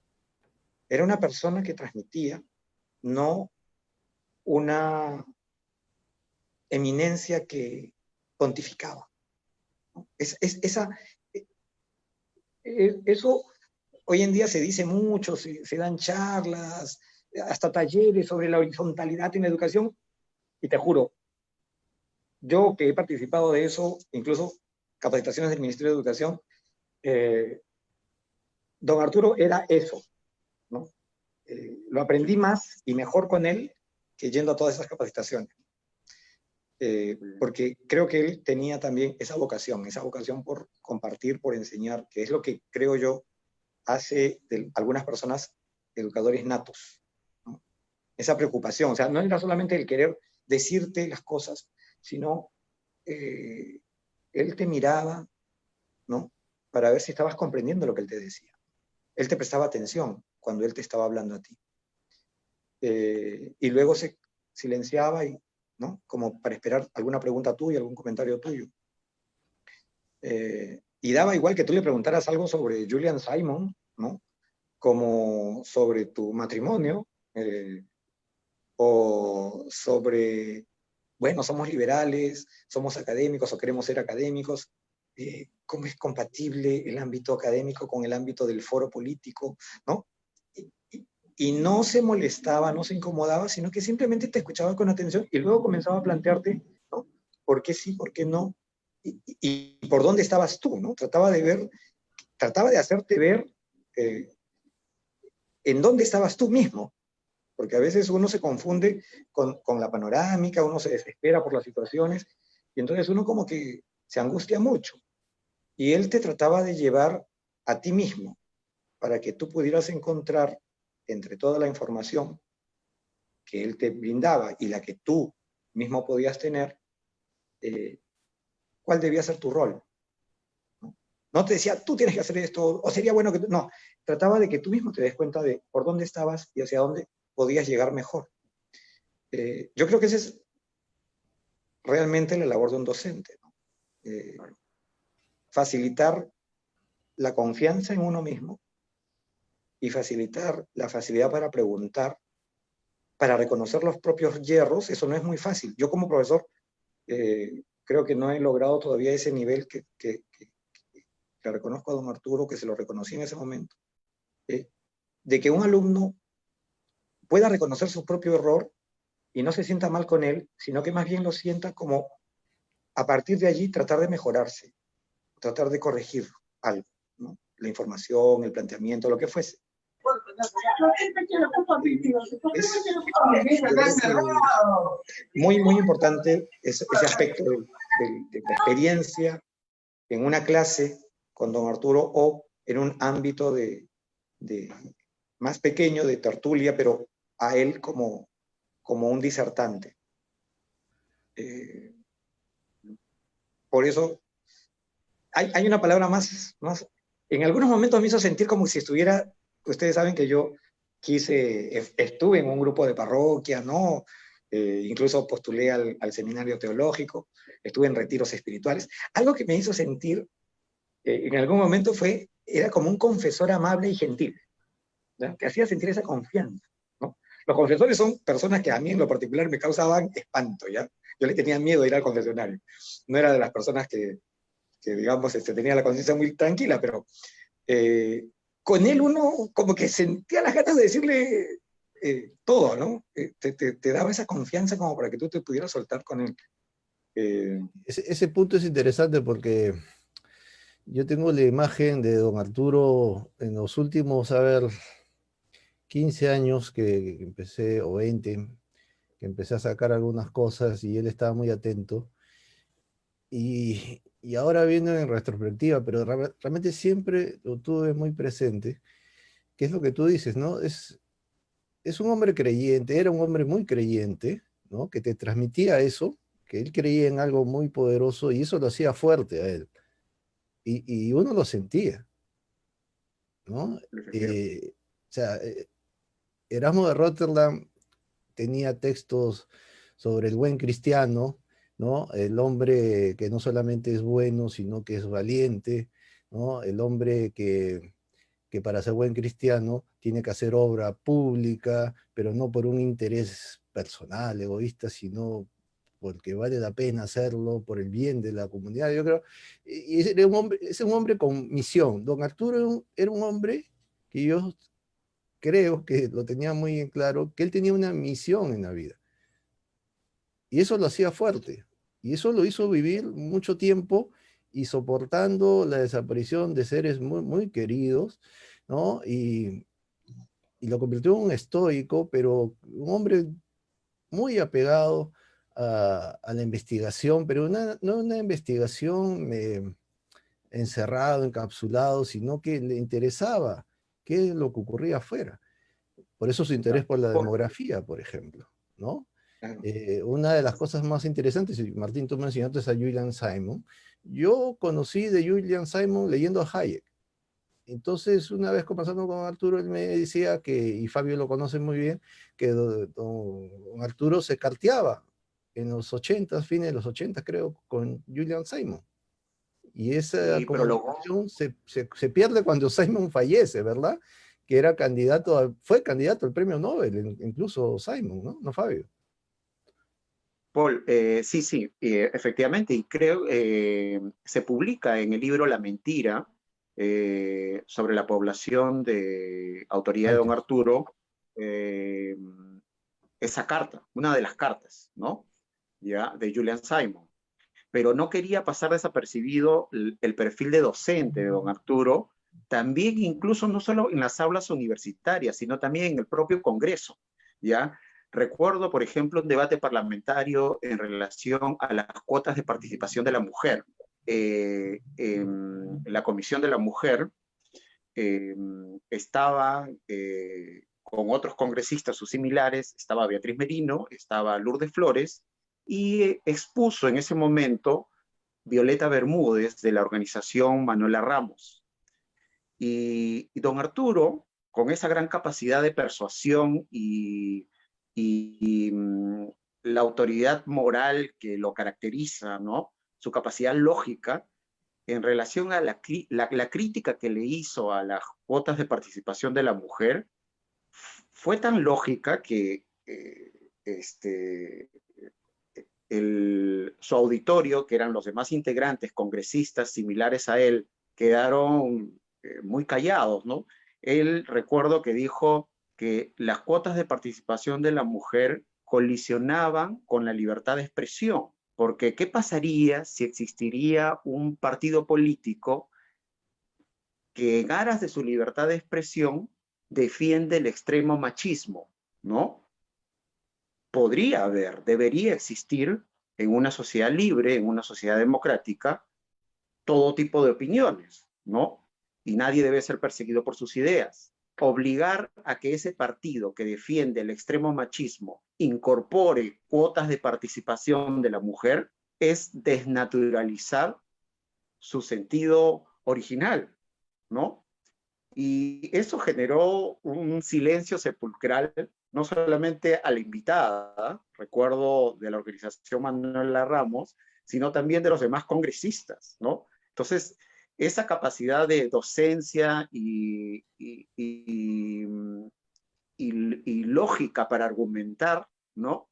Era una persona que transmitía, no una eminencia que pontificaba, ¿no? Eso hoy en día se dice mucho, se dan charlas, hasta talleres sobre la horizontalidad en la educación, y te juro, yo que he participado de eso, incluso capacitaciones del Ministerio de Educación, don Arturo era eso, ¿no? Lo aprendí más y mejor con él que yendo a todas esas capacitaciones. Porque creo que él tenía también esa vocación por compartir, por enseñar, que es lo que creo yo hace de algunas personas educadores natos, ¿no? Esa preocupación, o sea, no era solamente el querer decirte las cosas, sino él te miraba, ¿no? Para ver si estabas comprendiendo lo que él te decía. Él te prestaba atención cuando él te estaba hablando a ti. Y luego se silenciaba, y, ¿no? Como para esperar alguna pregunta tuya, algún comentario tuyo. Y daba igual que tú le preguntaras algo sobre Julian Simon, ¿no? Como sobre tu matrimonio, o sobre, bueno, somos liberales, somos académicos o queremos ser académicos, cómo es compatible el ámbito académico con el ámbito del foro político, ¿no? Y no se molestaba, no se incomodaba, sino que simplemente te escuchaba con atención y luego comenzaba a plantearte, ¿no? ¿Por qué sí, por qué no? Y por dónde estabas tú, ¿no? Trataba de hacerte ver en dónde estabas tú mismo, porque a veces uno se confunde con la panorámica, uno se desespera por las situaciones, y entonces uno como que se angustia mucho. Y él te trataba de llevar a ti mismo, para que tú pudieras encontrar entre toda la información que él te brindaba y la que tú mismo podías tener, cuál debía ser tu rol. ¿No? No te decía, tú tienes que hacer esto, o sería bueno que tú... No, trataba de que tú mismo te des cuenta de por dónde estabas y hacia dónde podías llegar mejor. Yo creo que esa es realmente la labor de un docente, ¿no? Facilitar la confianza en uno mismo y facilitar la facilidad para preguntar, para reconocer los propios hierros. Eso no es muy fácil. Yo como profesor creo que no he logrado todavía ese nivel que reconozco a don Arturo, que se lo reconocí en ese momento, de que un alumno pueda reconocer su propio error y no se sienta mal con él, sino que más bien lo sienta como a partir de allí tratar de mejorarse, tratar de corregir algo, ¿no? La información, el planteamiento, lo que fuese. Muy, muy importante ese aspecto de la experiencia en una clase con don Arturo o en un ámbito más pequeño de tertulia, pero a él como un disertante. Por eso hay una palabra más, en algunos momentos me hizo sentir como si estuviera, ustedes saben que yo estuve en un grupo de parroquia, ¿no? Incluso postulé al seminario teológico, estuve en retiros espirituales. Algo que me hizo sentir en algún momento era como un confesor amable y gentil, ¿ya? Que hacía sentir esa confianza, ¿no? Los confesores son personas que a mí en lo particular me causaban espanto, ¿ya? Yo le tenía miedo de ir al confesionario. No era de las personas que digamos, tenía la conciencia muy tranquila, pero con él uno como que sentía las ganas de decirle todo, ¿no? Te daba esa confianza como para que tú te pudieras soltar con él. Ese punto es interesante porque yo tengo la imagen de don Arturo en los últimos, 15 años que empecé, o 20, que empecé a sacar algunas cosas y él estaba muy atento. Y ahora viendo en retrospectiva, pero realmente siempre lo tuve muy presente, que es lo que tú dices, ¿no? Es un hombre creyente, era un hombre muy creyente, ¿no? Que te transmitía eso, que él creía en algo muy poderoso y eso lo hacía fuerte a él. Y uno lo sentía, ¿no? O sea, Erasmo de Rotterdam tenía textos sobre el buen cristiano, ¿no? El hombre que no solamente es bueno, sino que es valiente, ¿no? El hombre que para ser buen cristiano tiene que hacer obra pública, pero no por un interés personal, egoísta, sino porque vale la pena hacerlo por el bien de la comunidad. Yo creo, y es un hombre con misión. Don Arturo era un hombre que yo creo que lo tenía muy en claro, que él tenía una misión en la vida. Y eso lo hacía fuerte. Y eso lo hizo vivir mucho tiempo y soportando la desaparición de seres muy, muy queridos, ¿no? Y lo convirtió en un estoico, pero un hombre muy apegado a la investigación, pero no una investigación encerrado, encapsulado, sino que le interesaba qué es lo que ocurría afuera. Por eso su interés por la demografía, por ejemplo, ¿no? Claro. Una de las cosas más interesantes, y Martín, tú mencionaste a Julian Simon. Yo conocí de Julian Simon leyendo a Hayek. Entonces, una vez conversando con Arturo, él me decía que, y Fabio lo conoce muy bien, que don Arturo se carteaba en los 80, fines de los 80, creo, con Julian Simon. Y esa Sí, pero comunicación se pierde cuando Simon fallece, ¿verdad? Que era candidato, fue candidato al premio Nobel, incluso Simon, ¿no? No, Fabio. Paul, sí, sí, efectivamente, y creo se publica en el libro La Mentira sobre la población de autoría de don Antes. Arturo, eh, esa carta, una de las cartas, ¿no? Ya, de Julian Simon. Pero no quería pasar desapercibido el perfil de docente de don Arturo, también incluso no solo en las aulas universitarias, sino también en el propio Congreso, ¿ya? Recuerdo, por ejemplo, un debate parlamentario en relación a las cuotas de participación de la mujer. En la Comisión de la Mujer estaba con otros congresistas o similares, estaba Beatriz Merino, estaba Lourdes Flores, y expuso en ese momento Violeta Bermúdez de la organización Manuela Ramos. Y don Arturo, con esa gran capacidad de persuasión y la autoridad moral que lo caracteriza, ¿no? Su capacidad lógica, en relación a la crítica que le hizo a las cuotas de participación de la mujer, fue tan lógica que su auditorio, que eran los demás integrantes, congresistas similares a él, quedaron muy callados, ¿no? Él, recuerdo que dijo que las cuotas de participación de la mujer colisionaban con la libertad de expresión, porque ¿qué pasaría si existiría un partido político que en aras de su libertad de expresión defiende el extremo machismo, ¿no? Podría haber, debería existir en una sociedad libre, en una sociedad democrática, todo tipo de opiniones, ¿no? Y nadie debe ser perseguido por sus ideas. Obligar a que ese partido que defiende el extremo machismo incorpore cuotas de participación de la mujer es desnaturalizar su sentido original, ¿no? Y eso generó un silencio sepulcral, no solamente a la invitada, recuerdo de la organización Manuela Ramos, sino también de los demás congresistas, ¿no? Entonces, esa capacidad de docencia y lógica para argumentar, ¿no?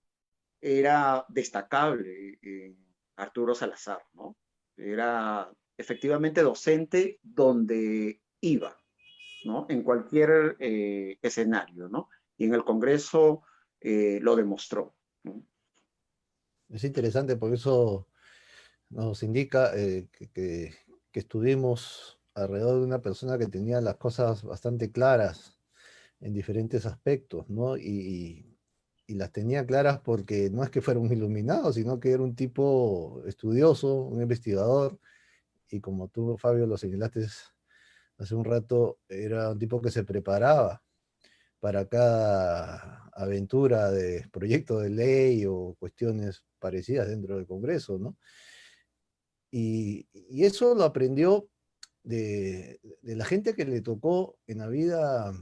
Era destacable en Arturo Salazar, ¿no? Era efectivamente docente donde iba, ¿no? En cualquier escenario, ¿no? Y en el Congreso lo demostró, ¿no? Es interesante porque eso nos indica que estuvimos alrededor de una persona que tenía las cosas bastante claras en diferentes aspectos, ¿no? Y las tenía claras porque no es que fuera un iluminado, sino que era un tipo estudioso, un investigador, y como tú, Fabio, lo señalaste hace un rato, era un tipo que se preparaba para cada aventura de proyecto de ley o cuestiones parecidas dentro del Congreso, ¿no? Y eso lo aprendió de la gente que le tocó en la vida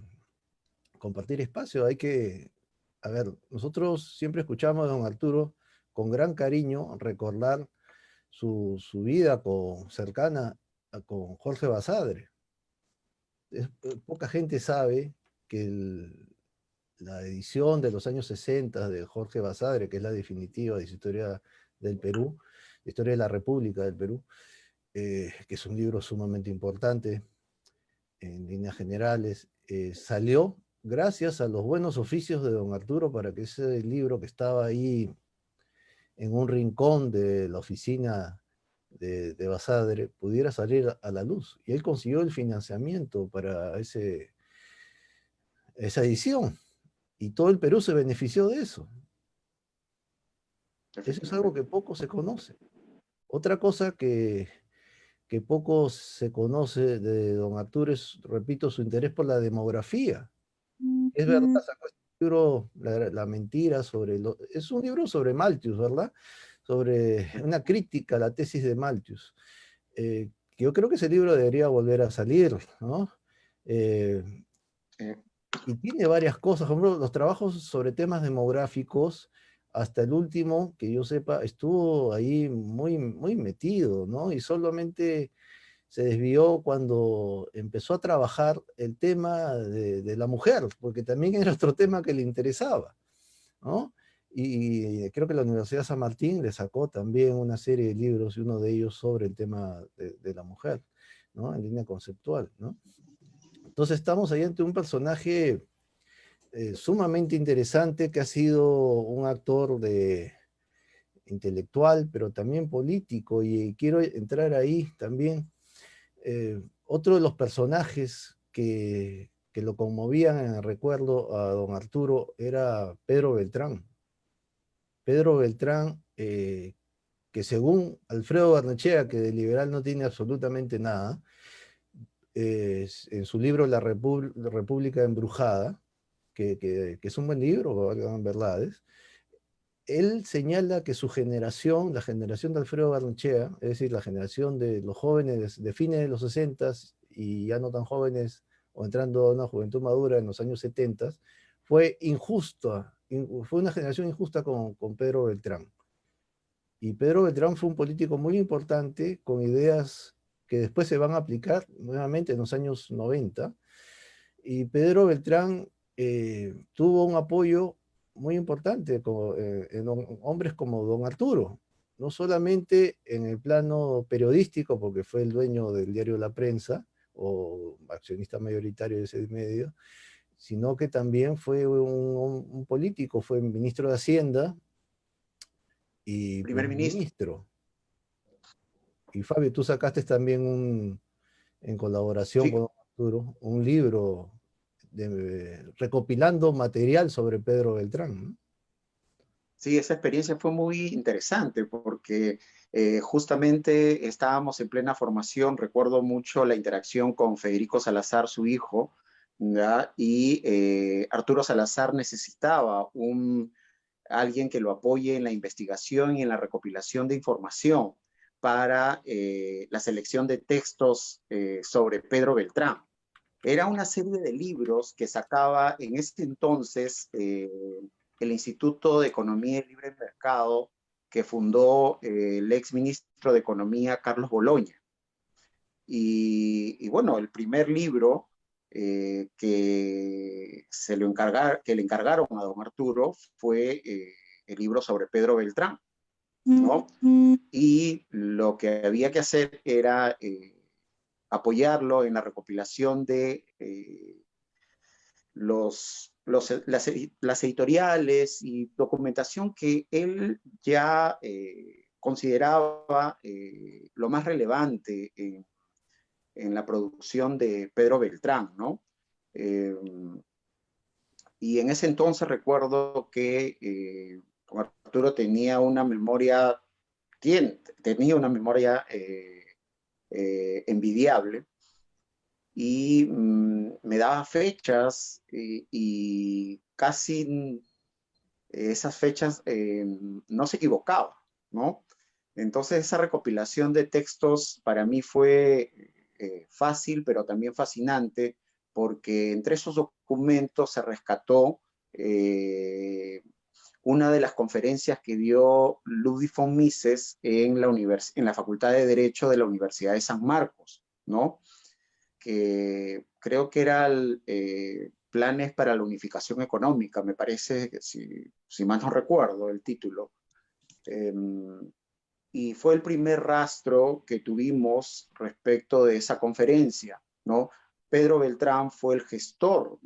compartir espacio. A ver, nosotros siempre escuchamos a don Arturo con gran cariño recordar su vida cercana con Jorge Basadre. Poca gente sabe que la edición de los años 60 de Jorge Basadre, que es la definitiva de su historia del Perú, Historia de la República del Perú, que es un libro sumamente importante en líneas generales, salió gracias a los buenos oficios de don Arturo para que ese libro que estaba ahí en un rincón de la oficina de Basadre pudiera salir a la luz. Y él consiguió el financiamiento para esa edición. Y todo el Perú se benefició de eso. Eso es algo que poco se conoce. Otra cosa que que poco se conoce de don Arturo es, repito, su interés por la demografía. Es verdad, sacó este libro, la mentira sobre... es un libro sobre Malthus, ¿verdad? Sobre una crítica a la tesis de Malthus. Yo creo que ese libro debería volver a salir, ¿no? Eh, y tiene varias cosas, por ejemplo, los trabajos sobre temas demográficos, hasta el último, que yo sepa, estuvo ahí muy, muy metido, ¿no? Y solamente se desvió cuando empezó a trabajar el tema de la mujer, porque también era otro tema que le interesaba, ¿no? Y creo que la Universidad San Martín le sacó también una serie de libros, y uno de ellos sobre el tema de la mujer, ¿no? En línea conceptual, ¿no? Entonces estamos ahí ante un personaje sumamente interesante que ha sido un actor intelectual, pero también político, y quiero entrar ahí también. Otro de los personajes que lo conmovían en el recuerdo a don Arturo era Pedro Beltrán. Pedro Beltrán, que según Alfredo Barnechea, que de liberal no tiene absolutamente nada, en su libro La República Embrujada, que es un buen libro, valgan verdades, él señala que su generación, la generación de Alfredo Barnechea, es decir, la generación de los jóvenes de fines de los 60 y ya no tan jóvenes o entrando a una juventud madura en los años 70, fue injusta, fue una generación injusta con Pedro Beltrán. Y Pedro Beltrán fue un político muy importante con ideas que después se van a aplicar nuevamente en los años 90. Y Pedro Beltrán tuvo un apoyo muy importante en hombres como don Arturo, no solamente en el plano periodístico, porque fue el dueño del diario La Prensa, o accionista mayoritario de ese medio, sino que también fue un político, fue ministro de Hacienda y Primer primer ministro. ministro. Y Fabio, tú sacaste también en colaboración Sí, con Arturo, un libro recopilando material sobre Pedro Beltrán, ¿no? sí, esa experiencia fue muy interesante porque justamente estábamos en plena formación. Recuerdo mucho la interacción con Federico Salazar, su hijo, ¿ya? Y Arturo Salazar necesitaba alguien que lo apoye en la investigación y en la recopilación de información para la selección de textos sobre Pedro Beltrán. Era una serie de libros que sacaba en ese entonces el Instituto de Economía y Libre Mercado que fundó el ex ministro de Economía Carlos Boloña. Y bueno, el primer libro que le encargaron a don Arturo fue el libro sobre Pedro Beltrán, ¿no? Y lo que había que hacer era apoyarlo en la recopilación de las editoriales y documentación que él ya consideraba lo más relevante en la producción de Pedro Beltrán, ¿no? Eh, y en ese entonces recuerdo que Arturo tenía una memoria, tenía una memoria envidiable y me daba fechas y casi esas fechas no se equivocaba, ¿no? Entonces esa recopilación de textos para mí fue fácil, pero también fascinante, porque entre esos documentos se rescató eh, una de las conferencias que dio Ludwig von Mises en la Facultad de Derecho de la Universidad de San Marcos, ¿no? Que creo que eran planes para la unificación económica, me parece, si mal no recuerdo el título. Eh, y fue el primer rastro que tuvimos respecto de esa conferencia, ¿no? Pedro Beltrán fue el gestor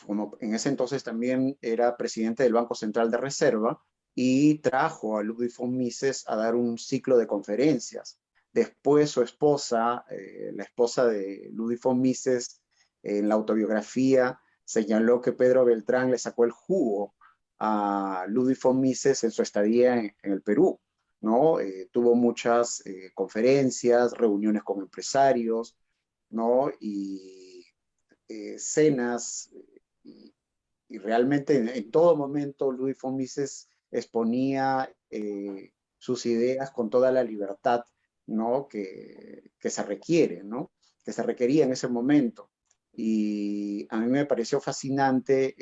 como en ese entonces también era presidente del Banco Central de Reserva, y trajo a Ludwig von Mises a dar un ciclo de conferencias. Después su esposa, la esposa de Ludwig von Mises, en la autobiografía señaló que Pedro Beltrán le sacó el jugo a Ludwig von Mises en su estadía en el Perú, ¿no? Tuvo muchas conferencias, reuniones con empresarios, ¿no? Y cenas, y realmente en todo momento Louis von Mises exponía sus ideas con toda la libertad, ¿no? que se requiere, ¿no? Que se requería en ese momento. Y a mí me pareció fascinante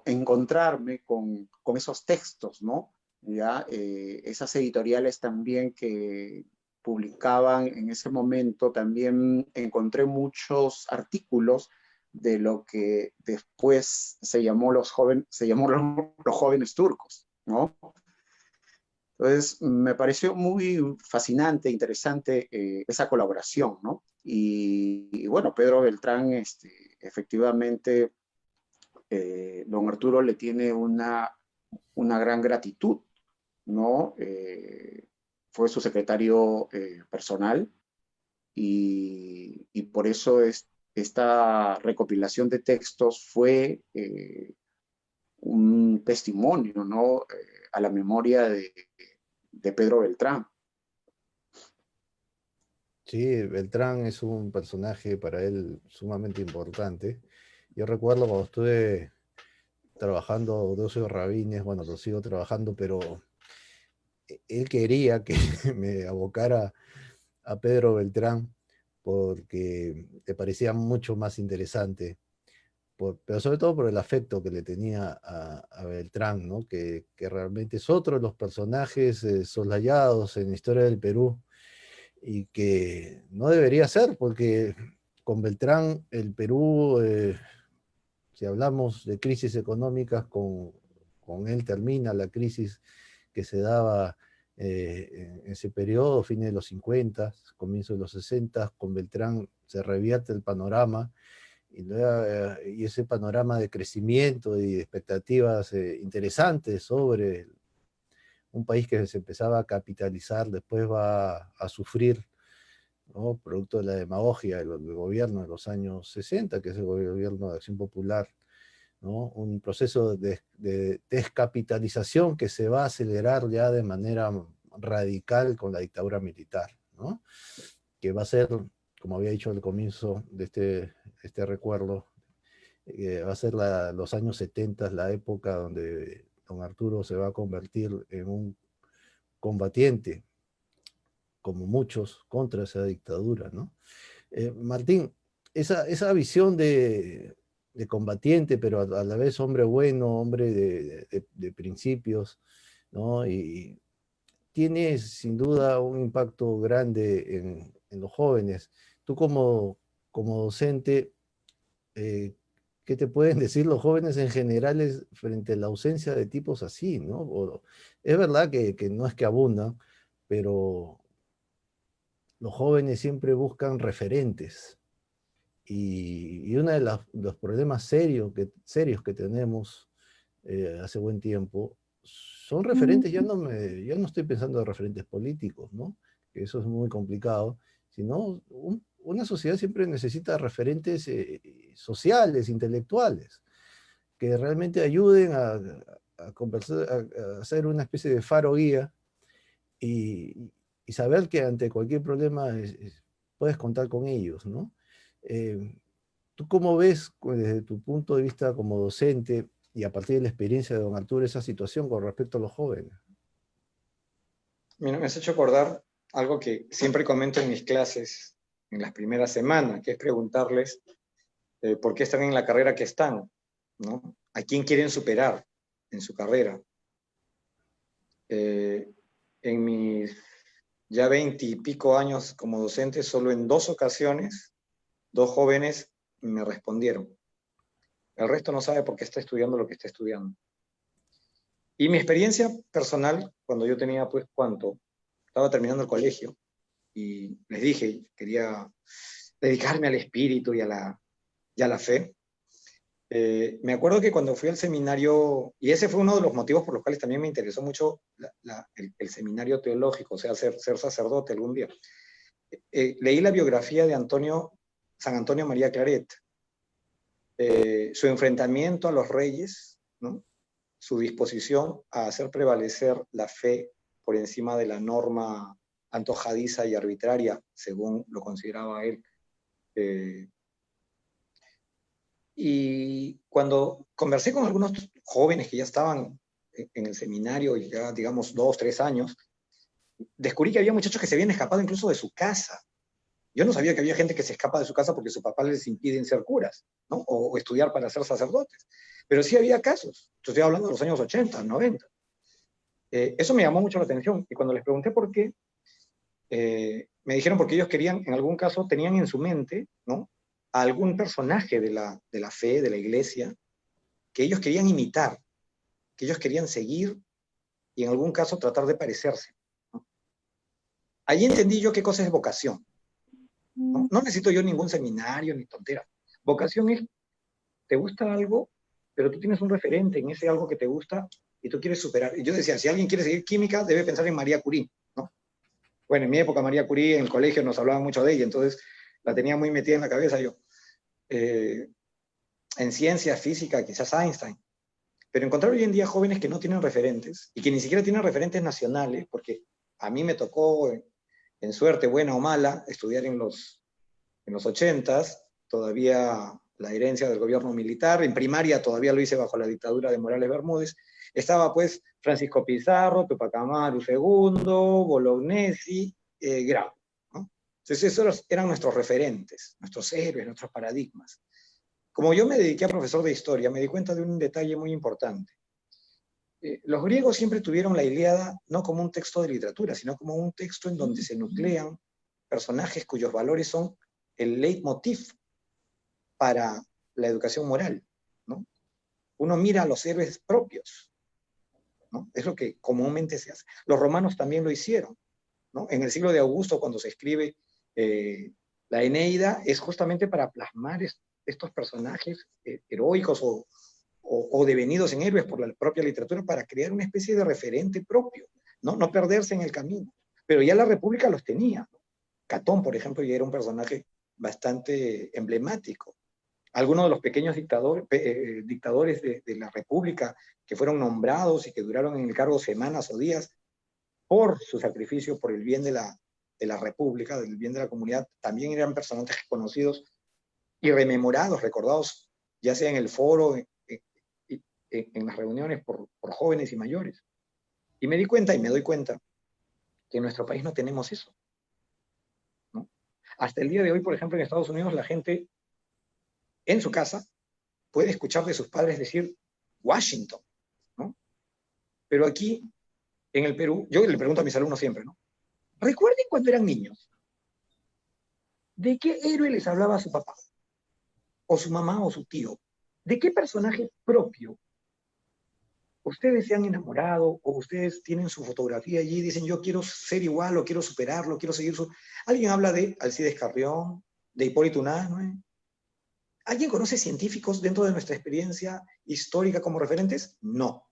encontrarme con esos textos, ¿no? ¿Ya? Esas editoriales también que publicaban en ese momento, también encontré muchos artículos de lo que después se llamó los jóvenes turcos, ¿no? Entonces, me pareció muy fascinante, interesante esa colaboración, ¿no? Y bueno, Pedro Beltrán, efectivamente, don Arturo le tiene una gran gratitud, ¿no? Fue su secretario personal y por eso esta recopilación de textos fue un testimonio, ¿no? A la memoria de Pedro Beltrán. Sí, Beltrán es un personaje para él sumamente importante. Yo recuerdo cuando estuve trabajando 12 rabines, bueno, lo sigo trabajando, pero él quería que me abocara a Pedro Beltrán porque le parecía mucho más interesante, pero sobre todo por el afecto que le tenía a Beltrán, ¿no? Que realmente es otro de los personajes soslayados en la historia del Perú y que no debería ser, porque con Beltrán el Perú, si hablamos de crisis económicas, con él termina la crisis que se daba en ese periodo, fines de los 50, comienzo de los 60, con Beltrán se revierte el panorama y ese panorama de crecimiento y de expectativas interesantes sobre un país que se empezaba a capitalizar, después va a sufrir, ¿no? Producto de la demagogia del gobierno de los años 60, que es el gobierno de Acción Popular, ¿no? Un proceso de descapitalización que se va a acelerar ya de manera radical con la dictadura militar, ¿no? Que va a ser, como había dicho al comienzo de este recuerdo, va a ser los años 70, la época donde don Arturo se va a convertir en un combatiente, como muchos, contra esa dictadura, ¿no? Martín, esa visión de combatiente, pero a la vez hombre bueno, hombre de principios, ¿no? Y tiene sin duda un impacto grande en los jóvenes. Tú como docente, ¿qué te pueden decir los jóvenes en general frente a la ausencia de tipos así, ¿no? Es verdad que no es que abundan, pero los jóvenes siempre buscan referentes. Y uno de los problemas serios que tenemos hace buen tiempo son referentes, ya no estoy pensando en referentes políticos, ¿no? Que eso es muy complicado, sino una sociedad siempre necesita referentes sociales, intelectuales, que realmente ayuden a conversar, a hacer una especie de faro guía y, y saber que ante cualquier problema puedes contar con ellos, ¿no? Eh, ¿Tú cómo ves, desde tu punto de vista como docente y a partir de la experiencia de don Arturo, esa situación con respecto a los jóvenes? Mira, me has hecho acordar algo que siempre comento en mis clases en las primeras semanas, que es preguntarles por qué están en la carrera que están, ¿no? ¿A quién quieren superar en su carrera? En mis ya 20 y pico años como docente, solo en 2 ocasiones, 2 jóvenes me respondieron. El resto no sabe por qué está estudiando lo que está estudiando. Y mi experiencia personal, cuando yo tenía, pues, ¿cuánto? Estaba terminando el colegio y les dije, quería dedicarme al espíritu y a la fe. Me acuerdo que cuando fui al seminario, y ese fue uno de los motivos por los cuales también me interesó mucho el seminario teológico, o sea, ser sacerdote algún día. Leí la biografía de San Antonio María Claret, su enfrentamiento a los reyes, ¿no? Su disposición a hacer prevalecer la fe por encima de la norma antojadiza y arbitraria, según lo consideraba él. Y cuando conversé con algunos jóvenes que ya estaban en el seminario, y ya, digamos, 2, 3 años, descubrí que había muchachos que se habían escapado incluso de su casa. Yo no sabía que había gente que se escapa de su casa porque su papá les impiden ser curas, ¿no? O estudiar para ser sacerdotes. Pero sí había casos. Estoy hablando de los años 80, 90. Eso me llamó mucho la atención. Y cuando les pregunté por qué, me dijeron porque ellos querían, en algún caso, tenían en su mente, ¿no?, a algún personaje de la fe, de la iglesia, que ellos querían imitar, que ellos querían seguir y en algún caso tratar de parecerse, ¿no? Ahí entendí yo qué cosa es vocación, ¿no? No necesito yo ningún seminario ni tontera. Vocación es, te gusta algo, pero tú tienes un referente en ese algo que te gusta y tú quieres superar. Y yo decía, si alguien quiere seguir química, debe pensar en María Curie, ¿no? Bueno, en mi época María Curie en el colegio nos hablaban mucho de ella, entonces la tenía muy metida en la cabeza yo. En ciencia, física, quizás Einstein. Pero encontrar hoy en día jóvenes que no tienen referentes y que ni siquiera tienen referentes nacionales, porque a mí me tocó, en suerte buena o mala, estudiar en los 80s, todavía la herencia del gobierno militar. En primaria todavía lo hice bajo la dictadura de Morales Bermúdez. Estaba pues Francisco Pizarro, Tupac Amaru II, Bolognesi, Grau, ¿no? Entonces esos eran nuestros referentes, nuestros héroes, nuestros paradigmas. Como yo me dediqué a profesor de historia, me di cuenta de un detalle muy importante. Los griegos siempre tuvieron la Ilíada no como un texto de literatura, sino como un texto en donde se nuclean personajes cuyos valores son el leitmotiv para la educación moral, ¿no? Uno mira a los héroes propios, ¿no? Es lo que comúnmente se hace. Los romanos también lo hicieron, ¿no? En el siglo de Augusto, cuando se escribe la Eneida, es justamente para plasmar estos personajes heroicos o devenidos en héroes por la propia literatura, para crear una especie de referente propio, ¿no? No perderse en el camino. Pero ya la República los tenía, ¿no? Catón, por ejemplo, ya era un personaje bastante emblemático. Algunos de los pequeños dictadores de la República que fueron nombrados y que duraron en el cargo semanas o días por su sacrificio por el bien de la República, del bien de la comunidad, también eran personajes conocidos y rememorados, recordados, ya sea en el foro, en las reuniones por jóvenes y mayores. Y me di cuenta, y me doy cuenta, que en nuestro país no tenemos eso, ¿no? Hasta el día de hoy, por ejemplo, en Estados Unidos, la gente en su casa puede escuchar de sus padres decir Washington, ¿no? Pero aquí, en el Perú, yo le pregunto a mis alumnos siempre, ¿no? Recuerden cuando eran niños, ¿de qué héroe les hablaba su papá? O su mamá o su tío. ¿De qué personaje propio ustedes se han enamorado o ustedes tienen su fotografía allí y dicen yo quiero ser igual o quiero superarlo, quiero seguir su... ¿Alguien habla de Alcides Carrión, de Hipólito Unanue? ¿Alguien conoce científicos dentro de nuestra experiencia histórica como referentes? No.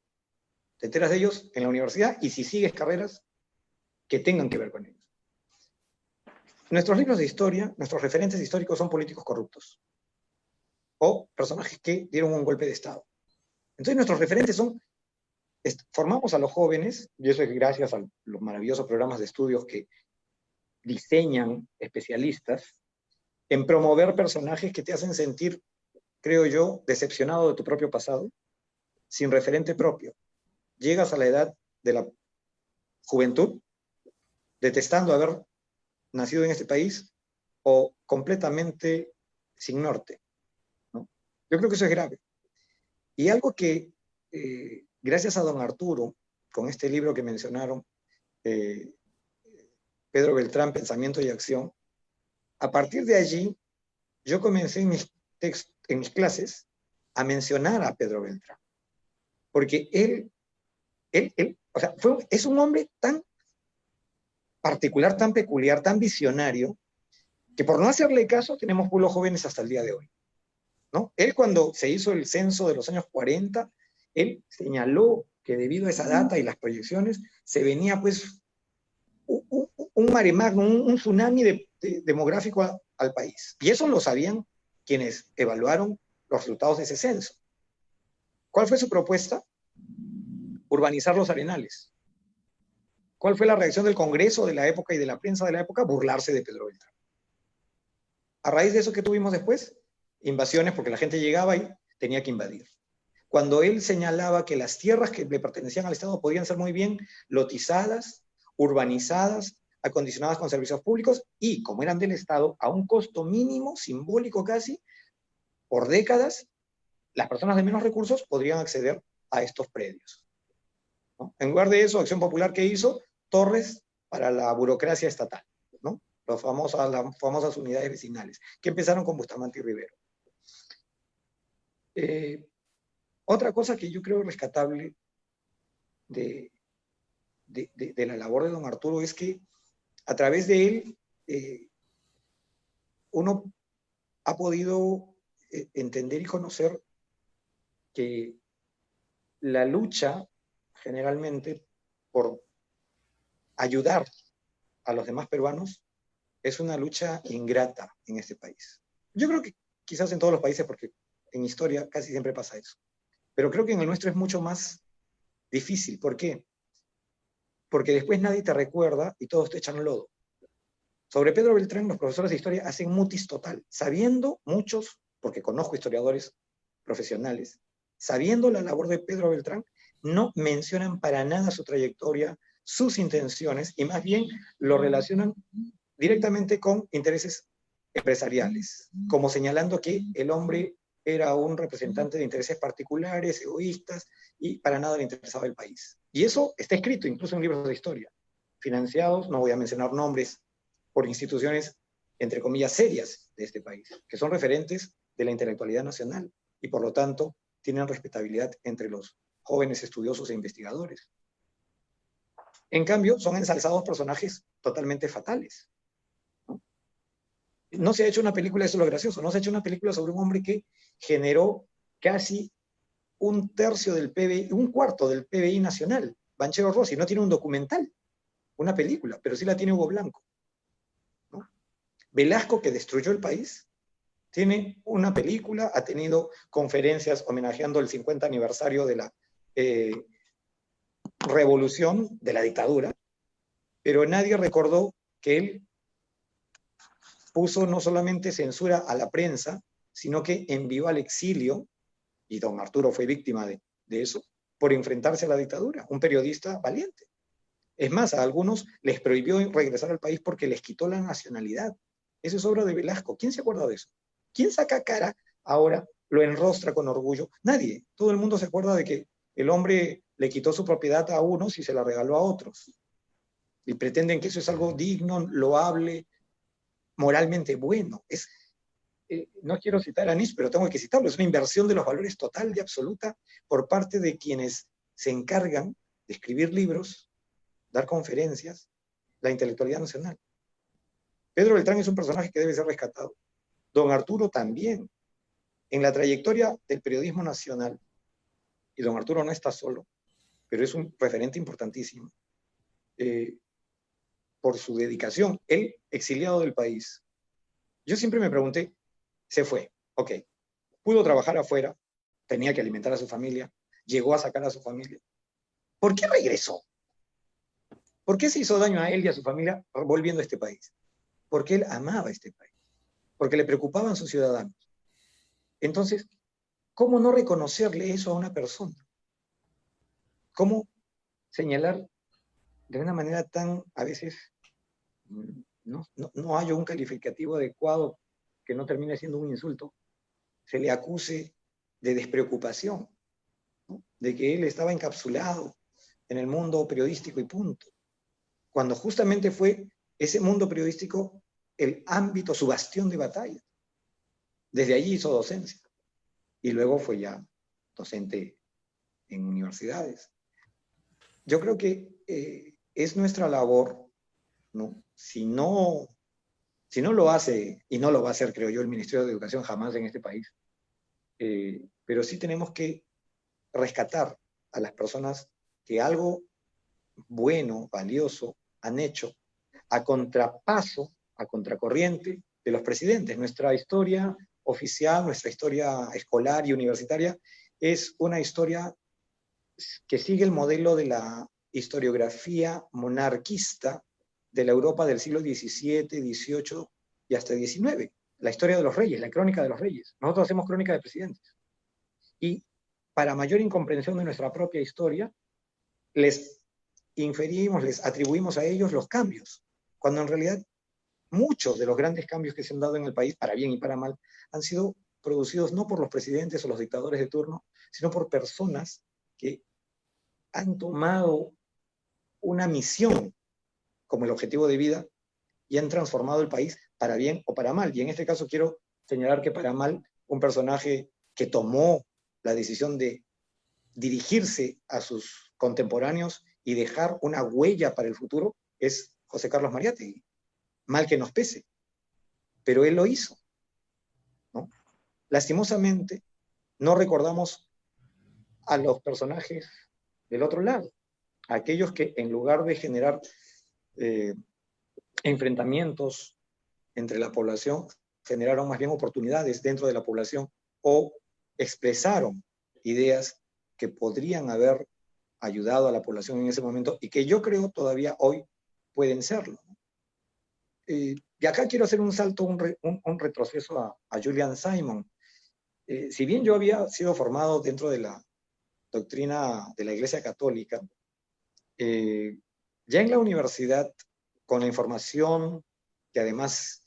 Te enteras de ellos en la universidad y si sigues carreras que tengan que ver con ellos. Nuestros libros de historia, nuestros referentes históricos son políticos corruptos o personajes que dieron un golpe de Estado. Entonces nuestros referentes son, formamos a los jóvenes, y eso es gracias a los maravillosos programas de estudios que diseñan especialistas, en promover personajes que te hacen sentir, creo yo, decepcionado de tu propio pasado, sin referente propio. Llegas a la edad de la juventud, detestando haber nacido en este país, o completamente sin norte, ¿no? Yo creo que eso es grave. Y algo que, gracias a don Arturo, con este libro que mencionaron, Pedro Beltrán, Pensamiento y Acción, a partir de allí, yo comencé en mis clases a mencionar a Pedro Beltrán, porque él o sea, es un hombre tan particular, tan peculiar, tan visionario, que por no hacerle caso tenemos pueblos jóvenes hasta el día de hoy, ¿no? Él, cuando se hizo el censo de los años 40, él señaló que debido a esa data y las proyecciones se venía pues un mare magnum, un tsunami demográfico al país. Y eso lo sabían quienes evaluaron los resultados de ese censo. ¿Cuál fue su propuesta? Urbanizar los arenales. ¿Cuál fue la reacción del Congreso de la época y de la prensa de la época? Burlarse de Pedro Beltrán. A raíz de eso, ¿qué tuvimos después? Invasiones, porque la gente llegaba y tenía que invadir. Cuando él señalaba que las tierras que le pertenecían al Estado podían ser muy bien lotizadas, urbanizadas, acondicionadas con servicios públicos y, como eran del Estado, a un costo mínimo, simbólico casi, por décadas, las personas de menos recursos podrían acceder a estos predios, ¿no? En lugar de eso, Acción Popular, ¿qué hizo? Torres para la burocracia estatal, ¿no? Las famosas unidades vecinales, que empezaron con Bustamante y Rivero. Otra cosa que yo creo rescatable de la labor de don Arturo es que a través de él uno ha podido entender y conocer que la lucha generalmente por ayudar a los demás peruanos es una lucha ingrata en este país. Yo creo que quizás en todos los países, porque en historia casi siempre pasa eso. Pero creo que en el nuestro es mucho más difícil. ¿Por qué? Porque después nadie te recuerda y todos te echan lodo. Sobre Pedro Beltrán, los profesores de historia hacen mutis total, sabiendo muchos, porque conozco historiadores profesionales, sabiendo la labor de Pedro Beltrán, no mencionan para nada su trayectoria, sus intenciones, y más bien lo relacionan directamente con intereses empresariales, como señalando que el hombre era un representante de intereses particulares, egoístas, y para nada le interesaba el país. Y eso está escrito incluso en libros de historia, financiados, no voy a mencionar nombres, por instituciones, entre comillas, serias de este país, que son referentes de la intelectualidad nacional, y por lo tanto tienen respetabilidad entre los jóvenes estudiosos e investigadores. En cambio, son ensalzados personajes totalmente fatales. No se ha hecho una película, eso es lo gracioso, no se ha hecho una película sobre un hombre que generó casi un tercio del PBI, un cuarto del PBI nacional. Banchero Rossi no tiene un documental, una película, pero sí la tiene Hugo Blanco, ¿no? Velasco, que destruyó el país, tiene una película, ha tenido conferencias homenajeando el 50 aniversario de la revolución, de la dictadura, pero nadie recordó que él puso no solamente censura a la prensa, sino que envió al exilio, y don Arturo fue víctima de eso, por enfrentarse a la dictadura, un periodista valiente. Es más, a algunos les prohibió regresar al país porque les quitó la nacionalidad. Eso es obra de Velasco. ¿Quién se acuerda de eso? ¿Quién saca cara ahora, lo enrostra con orgullo? Nadie. Todo el mundo se acuerda de que el hombre le quitó su propiedad a unos y se la regaló a otros. Y pretenden que eso es algo digno, loable, moralmente bueno. No quiero citar a Nietzsche, pero tengo que citarlo. Es una inversión de los valores total y absoluta por parte de quienes se encargan de escribir libros, dar conferencias, la intelectualidad nacional. Pedro Beltrán es un personaje que debe ser rescatado. Don Arturo también. En la trayectoria del periodismo nacional, y don Arturo no está solo, pero es un referente importantísimo, por su dedicación, él exiliado del país. Yo siempre me pregunté, se fue, ok, pudo trabajar afuera, tenía que alimentar a su familia, llegó a sacar a su familia. ¿Por qué regresó? ¿Por qué se hizo daño a él y a su familia volviendo a este país? Porque él amaba este país, porque le preocupaban sus ciudadanos. Entonces, ¿cómo no reconocerle eso a una persona? ¿Cómo señalar de una manera tan, a veces, no hay un calificativo adecuado que no termine siendo un insulto, se le acuse de despreocupación, ¿no? De que él estaba encapsulado en el mundo periodístico y punto, cuando justamente fue ese mundo periodístico el ámbito, su bastión de batalla. Desde allí hizo docencia y luego fue ya docente en universidades. Yo creo que es nuestra labor, ¿no? Si no lo hace, y no lo va a hacer, creo yo, el Ministerio de Educación jamás en este país, pero sí tenemos que rescatar a las personas que algo bueno, valioso, han hecho a contrapaso, a contracorriente de los presidentes. Nuestra historia oficial, nuestra historia escolar y universitaria es una historia que sigue el modelo de la historiografía monarquista de la Europa del siglo XVII, XVIII y hasta XIX. La historia de los reyes, la crónica de los reyes. Nosotros hacemos crónica de presidentes. Y para mayor incomprensión de nuestra propia historia, les inferimos, les atribuimos a ellos los cambios, cuando en realidad muchos de los grandes cambios que se han dado en el país, para bien y para mal, han sido producidos no por los presidentes o los dictadores de turno, sino por personas que han tomado una misión como el objetivo de vida y han transformado el país para bien o para mal. Y en este caso quiero señalar que para mal, un personaje que tomó la decisión de dirigirse a sus contemporáneos y dejar una huella para el futuro es José Carlos Mariátegui. Mal que nos pese, pero él lo hizo, ¿no? Lastimosamente, no recordamos a los personajes del otro lado, a aquellos que en lugar de generar enfrentamientos entre la población, generaron más bien oportunidades dentro de la población o expresaron ideas que podrían haber ayudado a la población en ese momento y que yo creo todavía hoy pueden serlo. Y acá quiero hacer un salto, un retroceso a Julian Simon. Si bien yo había sido formado dentro de la doctrina de la Iglesia Católica, ya en la universidad, con la información que además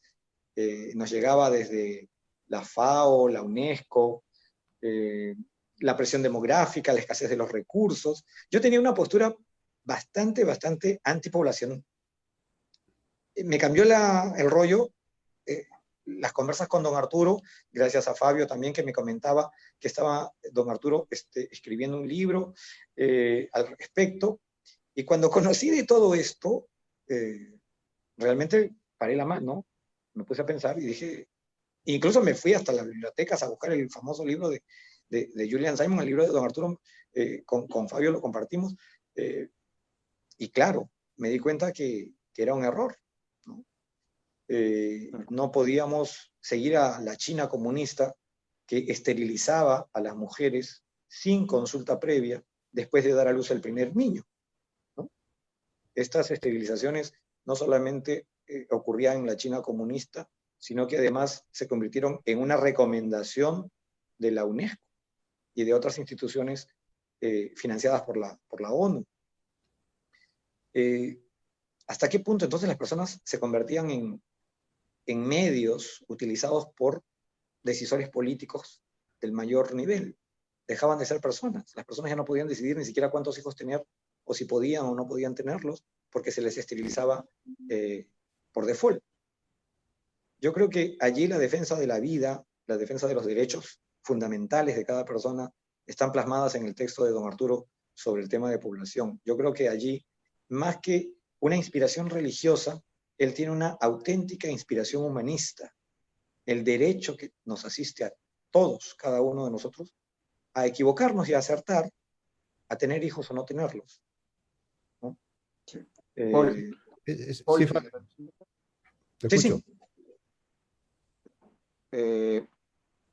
nos llegaba desde la FAO, la UNESCO, la presión demográfica, la escasez de los recursos, yo tenía una postura bastante antipoblación. Me cambió el rollo, las conversas con don Arturo, gracias a Fabio también que me comentaba que estaba don Arturo escribiendo un libro al respecto, y cuando conocí de todo esto, realmente paré la mano, me puse a pensar y dije, incluso me fui hasta las bibliotecas a buscar el famoso libro de Julian Simon, el libro de don Arturo, con Fabio lo compartimos, y claro, me di cuenta que era un error. No podíamos seguir a la China comunista que esterilizaba a las mujeres sin consulta previa después de dar a luz el primer niño, ¿no? Estas esterilizaciones no solamente ocurrían en la China comunista, sino que además se convirtieron en una recomendación de la UNESCO y de otras instituciones financiadas por la ONU. ¿Hasta qué punto entonces las personas se convertían en medios utilizados por decisores políticos del mayor nivel? Dejaban de ser personas. Las personas ya no podían decidir ni siquiera cuántos hijos tener, o si podían o no podían tenerlos, porque se les esterilizaba por default. Yo creo que allí la defensa de la vida, la defensa de los derechos fundamentales de cada persona, están plasmadas en el texto de don Arturo sobre el tema de población. Yo creo que allí, más que una inspiración religiosa, él tiene una auténtica inspiración humanista. El derecho que nos asiste a todos, cada uno de nosotros, a equivocarnos y a acertar, a tener hijos o no tenerlos, ¿no? Sí. Sí, Fabio, te escucho. Sí.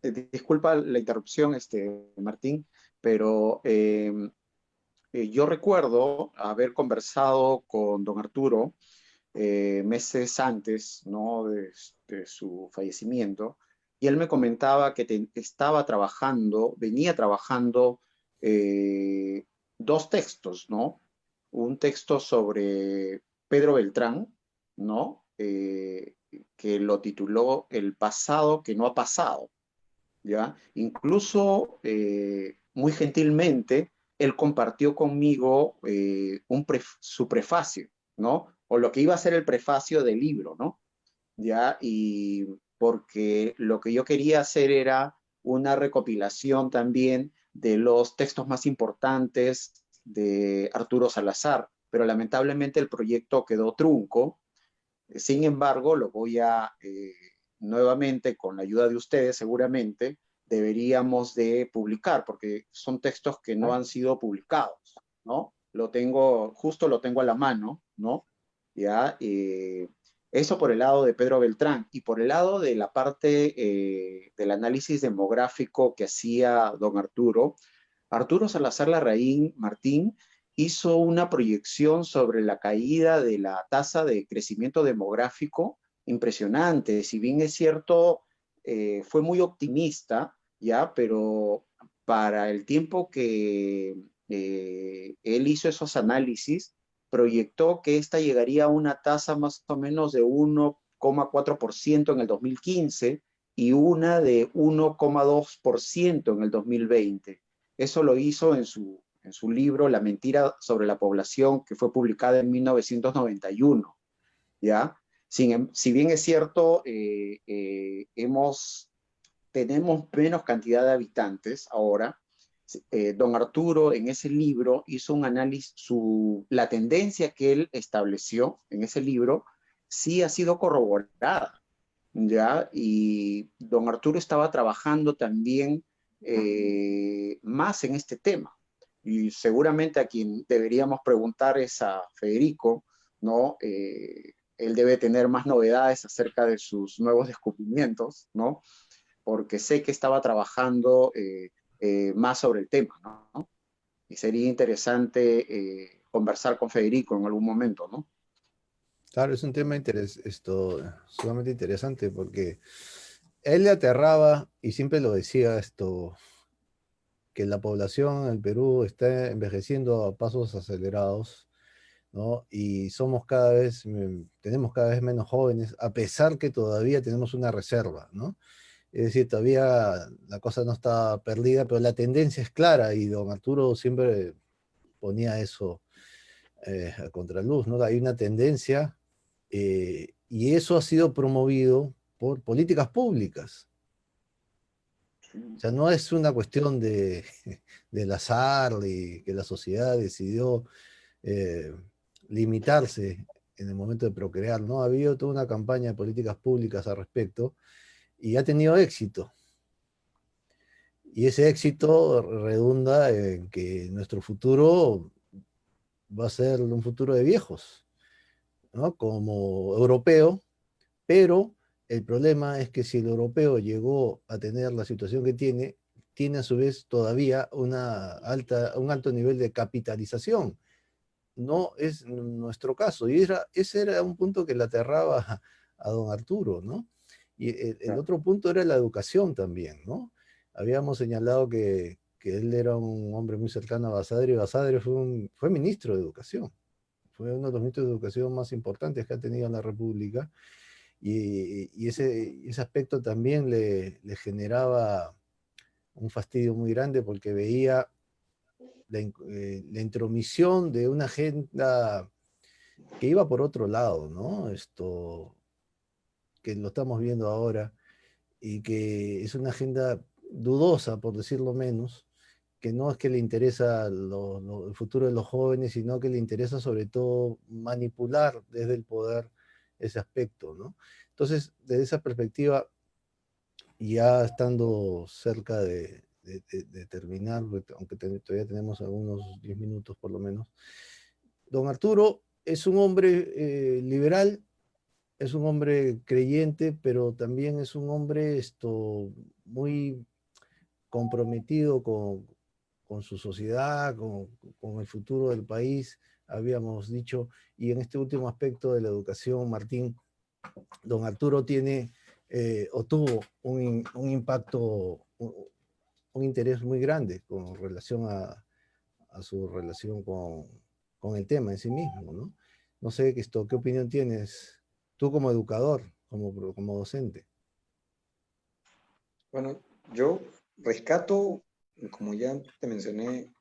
Disculpa la interrupción, Martín, pero yo recuerdo haber conversado con don Arturo meses antes, ¿no?, de su fallecimiento, y él me comentaba que venía trabajando dos textos, ¿no? Un texto sobre Pedro Beltrán, ¿no? Que lo tituló El pasado que no ha pasado, ¿ya? Incluso, muy gentilmente, él compartió conmigo su prefacio, ¿no? O lo que iba a ser el prefacio del libro, ¿no? ¿Ya? Y porque lo que yo quería hacer era una recopilación también de los textos más importantes de Arturo Salazar, pero lamentablemente el proyecto quedó trunco. Sin embargo, lo voy a, nuevamente, con la ayuda de ustedes, seguramente, deberíamos de publicar, porque son textos que no han sido publicados, ¿no? Justo lo tengo a la mano, ¿no? ¿Ya? Eso por el lado de Pedro Beltrán. Y por el lado de la parte del análisis demográfico que hacía don Arturo Salazar Larraín, Martín, hizo una proyección sobre la caída de la tasa de crecimiento demográfico impresionante. Si bien es cierto, fue muy optimista, ¿ya? Pero para el tiempo que él hizo esos análisis, proyectó que esta llegaría a una tasa más o menos de 1,4% en el 2015 y una de 1,2% en el 2020. Eso lo hizo en su libro La mentira sobre la población, que fue publicada en 1991, ¿ya? Si bien es cierto, tenemos menos cantidad de habitantes ahora, don Arturo en ese libro hizo un análisis, la tendencia que él estableció en ese libro sí ha sido corroborada, ¿ya? Y don Arturo estaba trabajando también más en este tema. Y seguramente a quien deberíamos preguntar es a Federico, ¿no? Él debe tener más novedades acerca de sus nuevos descubrimientos, ¿no? Porque sé que estaba trabajando más sobre el tema, ¿no? Y sería interesante conversar con Federico en algún momento, ¿no? Claro, es un tema sumamente interesante porque él le aterraba y siempre lo decía que la población en el Perú está envejeciendo a pasos acelerados, ¿no? Y tenemos cada vez menos jóvenes, a pesar que todavía tenemos una reserva, ¿no? Es decir, todavía la cosa no está perdida, pero la tendencia es clara y don Arturo siempre ponía eso a contraluz, ¿no? Hay una tendencia y eso ha sido promovido por políticas públicas. O sea, no es una cuestión del azar y que la sociedad decidió eh, limitarse en el momento de procrear, ¿no? Ha habido toda una campaña de políticas públicas al respecto y ha tenido éxito. Y ese éxito redunda en que nuestro futuro va a ser un futuro de viejos, ¿no? Como europeo, pero el problema es que si el europeo llegó a tener la situación que tiene a su vez todavía un alto nivel de capitalización. No es nuestro caso. Y ese era un punto que le aterraba a don Arturo, ¿no? Y el otro punto era la educación también, ¿no? Habíamos señalado que él era un hombre muy cercano a Basadre, y Basadre fue ministro de Educación. Fue uno de los ministros de Educación más importantes que ha tenido la República. Y ese aspecto también le generaba un fastidio muy grande porque veía la intromisión de una agenda que iba por otro lado, ¿no? Que lo estamos viendo ahora y que es una agenda dudosa, por decirlo menos, que no es que le interesa el futuro de los jóvenes, sino que le interesa sobre todo manipular desde el poder ese aspecto, ¿no? Entonces, desde esa perspectiva, ya estando cerca de terminar, aunque todavía tenemos algunos 10 minutos por lo menos, don Arturo es un hombre liberal, es un hombre creyente, pero también es un hombre muy comprometido con su sociedad, con el futuro del país, habíamos dicho, y en este último aspecto de la educación, Martín, don Arturo tiene o tuvo un impacto, un interés muy grande con relación a su relación con el tema en sí mismo, ¿no? No sé, ¿qué opinión tienes tú como educador, como docente? Bueno, yo rescato, como ya te mencioné,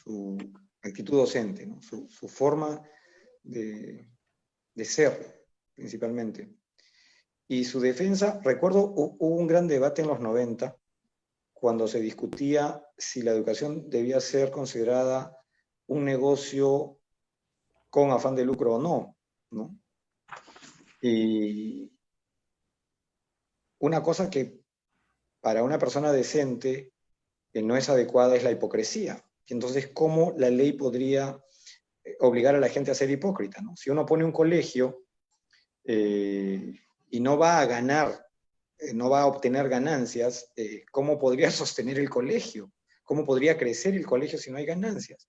su actitud docente, ¿no? Su forma de ser, principalmente. Y su defensa, recuerdo, hubo un gran debate en los 90, cuando se discutía si la educación debía ser considerada un negocio con afán de lucro o no, ¿no? Y una cosa que para una persona decente no es adecuada es la hipocresía. Y entonces, ¿cómo la ley podría obligar a la gente a ser hipócrita, ¿no? Si uno pone un colegio y no va a ganar, no va a obtener ganancias, ¿cómo podría sostener el colegio? ¿Cómo podría crecer el colegio si no hay ganancias?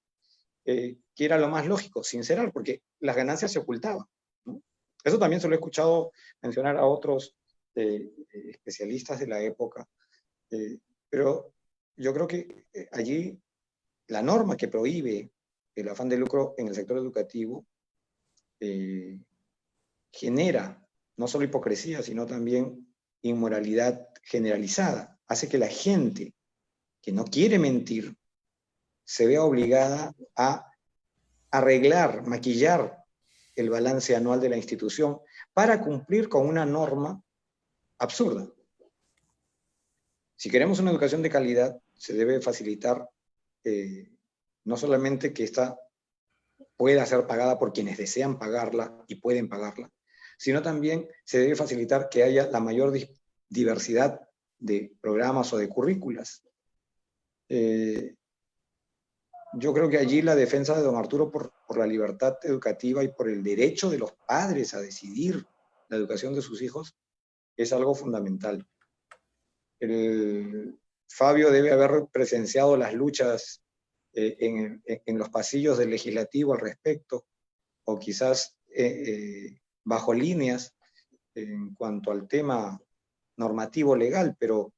que era lo más lógico, sincerar, porque las ganancias se ocultaban, ¿no? Eso también se lo he escuchado mencionar a otros especialistas de la época, pero yo creo que allí la norma que prohíbe el afán de lucro en el sector educativo genera no solo hipocresía, sino también inmoralidad generalizada. Hace que la gente que no quiere mentir se vea obligada a arreglar, maquillar el balance anual de la institución para cumplir con una norma absurda. Si queremos una educación de calidad, se debe facilitar no solamente que esta pueda ser pagada por quienes desean pagarla y pueden pagarla, sino también se debe facilitar que haya la mayor diversidad de programas o de currículas. Yo creo que allí la defensa de don Arturo por la libertad educativa y por el derecho de los padres a decidir la educación de sus hijos es algo fundamental. Fabio debe haber presenciado las luchas en los pasillos del legislativo al respecto, o quizás bajo líneas en cuanto al tema normativo legal, pero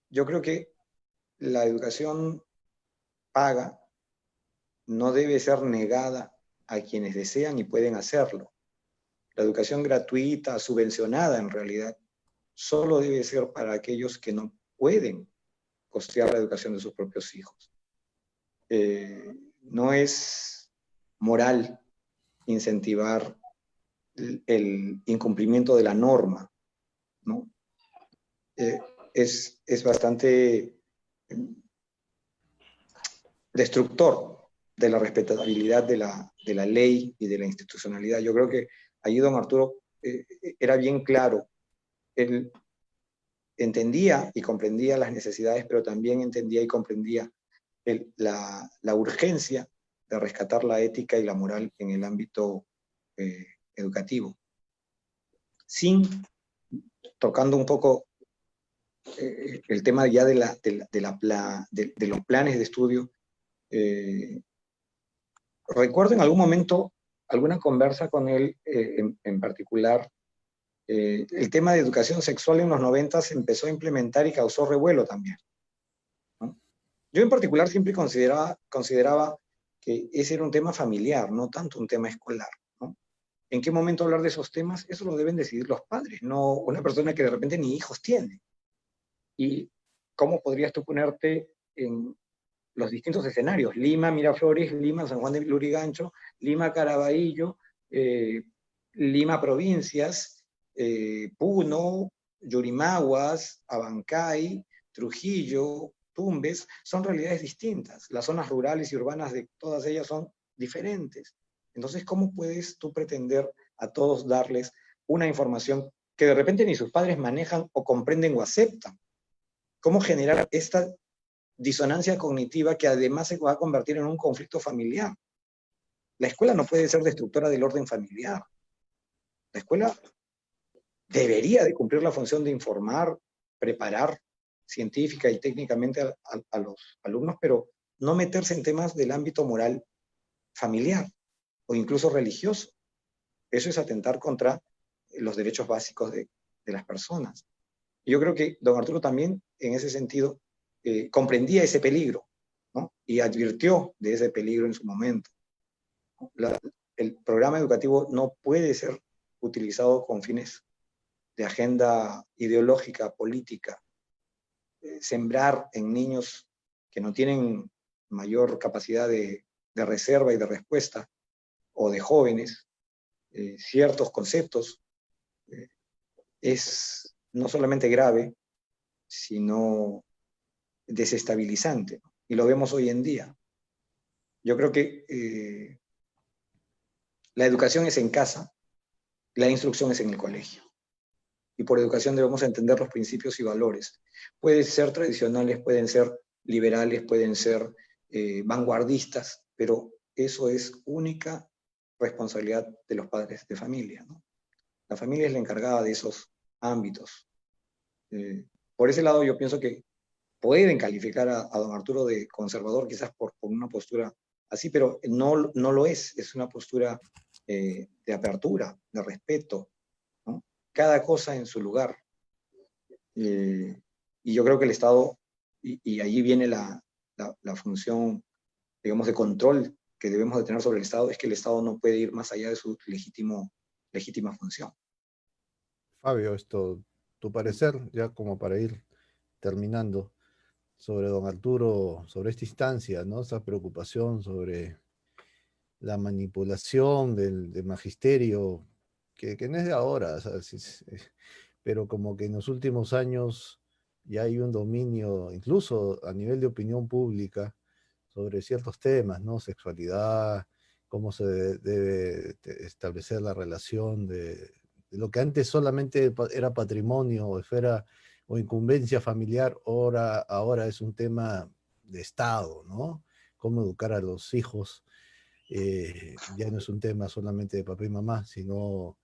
yo creo que la educación paga no debe ser negada a quienes desean y pueden hacerlo. La educación gratuita, subvencionada en realidad, solo debe ser para aquellos que no pueden costear la educación de sus propios hijos. No es moral incentivar el incumplimiento de la norma, ¿no? Es bastante destructor de la respetabilidad de la ley y de la institucionalidad. Yo creo que allí don Arturo era bien claro. Él entendía y comprendía las necesidades, pero también entendía y comprendía la urgencia de rescatar la ética y la moral en el ámbito educativo. Tocando un poco el tema ya de los planes de estudio, recuerdo en algún momento alguna conversa con él en particular. El tema de educación sexual en los 90 se empezó a implementar y causó revuelo también, ¿no? Yo en particular siempre consideraba que ese era un tema familiar, no tanto un tema escolar, ¿no? ¿En qué momento hablar de esos temas? Eso lo deben decidir los padres, no una persona que de repente ni hijos tiene. ¿Y cómo podrías tú ponerte en los distintos escenarios? Lima, Miraflores, Lima, San Juan de Lurigancho, Lima, Caraballo, Lima, provincias, Puno, Yurimaguas, Abancay, Trujillo, Tumbes, son realidades distintas. Las zonas rurales y urbanas de todas ellas son diferentes. Entonces, ¿cómo puedes tú pretender a todos darles una información que de repente ni sus padres manejan o comprenden o aceptan? ¿Cómo generar esta disonancia cognitiva que además se va a convertir en un conflicto familiar? La escuela no puede ser destructora del orden familiar. La escuela debería de cumplir la función de informar, preparar científica y técnicamente a los alumnos, pero no meterse en temas del ámbito moral familiar o incluso religioso. Eso es atentar contra los derechos básicos de las personas. Y yo creo que don Arturo también, en ese sentido, comprendía ese peligro, ¿no? Y advirtió de ese peligro en su momento. El programa educativo no puede ser utilizado con fines de agenda ideológica, política, sembrar en niños que no tienen mayor capacidad de reserva y de respuesta, o de jóvenes, ciertos conceptos, es no solamente grave, sino desestabilizante, ¿no? Y lo vemos hoy en día. Yo creo que la educación es en casa, la instrucción es en el colegio. Y por educación debemos entender los principios y valores. Pueden ser tradicionales, pueden ser liberales, pueden ser vanguardistas, pero eso es única responsabilidad de los padres de familia, ¿no? La familia es la encargada de esos ámbitos. Por ese lado yo pienso que pueden calificar a don Arturo de conservador, quizás por una postura así, pero no lo es una postura de apertura, de respeto, ¿no? Cada cosa en su lugar. Y yo creo que el Estado, y allí viene la función, digamos, de control que debemos de tener sobre el Estado, es que el Estado no puede ir más allá de su legítima función. Fabio, tu parecer, ya como para ir terminando, sobre don Arturo, sobre esta instancia, ¿no? Esa preocupación sobre la manipulación del magisterio, que no es de ahora, ¿sabes? Pero como que en los últimos años ya hay un dominio, incluso a nivel de opinión pública, sobre ciertos temas, ¿no? Sexualidad, cómo se debe establecer la relación de lo que antes solamente era patrimonio o esfera o incumbencia familiar, ahora es un tema de Estado, ¿no? Cómo educar a los hijos, ya no es un tema solamente de papá y mamá, sino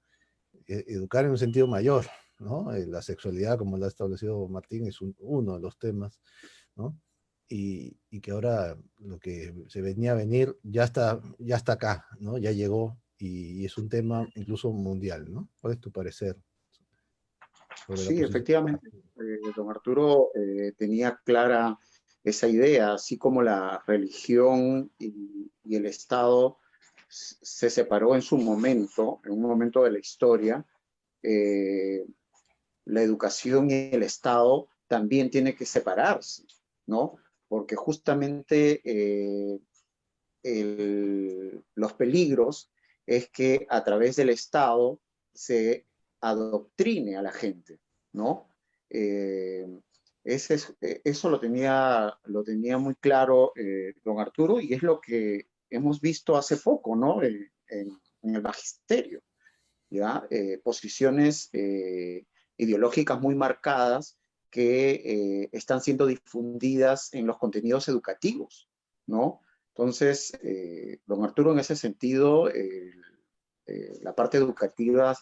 educar en un sentido mayor, ¿no? La sexualidad, como lo ha establecido Martín, es uno de los temas, ¿no? Y que ahora lo que se venía a venir ya está acá, ¿no? Ya llegó y es un tema incluso mundial, ¿no? ¿Cuál es tu parecer sobre la Sí, posición? efectivamente, don Arturo tenía clara esa idea, así como la religión y el Estado se separó en su momento, en un momento de la historia, eh, la educación y el Estado también tiene que separarse, ¿no? Porque justamente los peligros es que a través del Estado se adoctrine a la gente, ¿no? Eh, eso lo tenía muy claro don Arturo y es lo que hemos visto hace poco, ¿no? En el magisterio, ¿ya? Posiciones ideológicas muy marcadas que están siendo difundidas en los contenidos educativos, ¿no? Entonces, don Arturo, en ese sentido, la parte educativa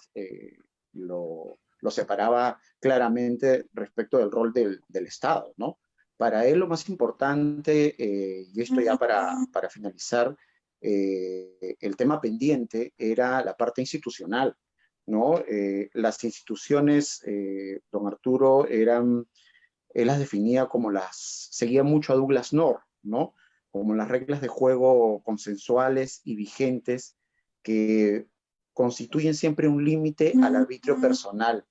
lo separaba claramente respecto del rol del Estado, ¿no? Para él lo más importante, y esto ya para finalizar, el tema pendiente era la parte institucional, ¿no? Las instituciones, don Arturo, él las definía como seguía mucho a Douglas North, ¿no? Como las reglas de juego consensuales y vigentes que constituyen siempre un límite al arbitrio personal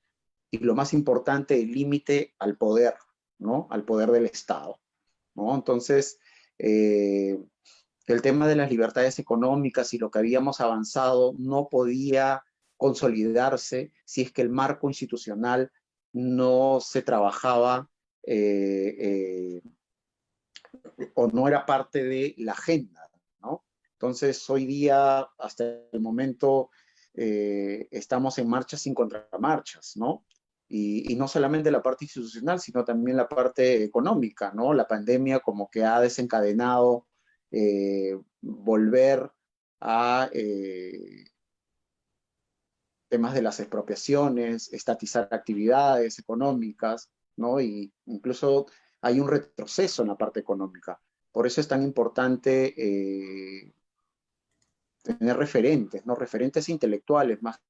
y lo más importante, el límite al poder, ¿no? Al poder del Estado, ¿no? Entonces, el tema de las libertades económicas y lo que habíamos avanzado no podía consolidarse si es que el marco institucional no se trabajaba eh, o no era parte de la agenda, ¿no? Entonces, hoy día, hasta el momento, estamos en marchas sin contramarchas, ¿no? Y no solamente la parte institucional, sino también la parte económica, ¿no? La pandemia como que ha desencadenado volver a temas de las expropiaciones, estatizar actividades económicas, ¿no? Y incluso hay un retroceso en la parte económica. Por eso es tan importante tener referentes, ¿no? Referentes intelectuales más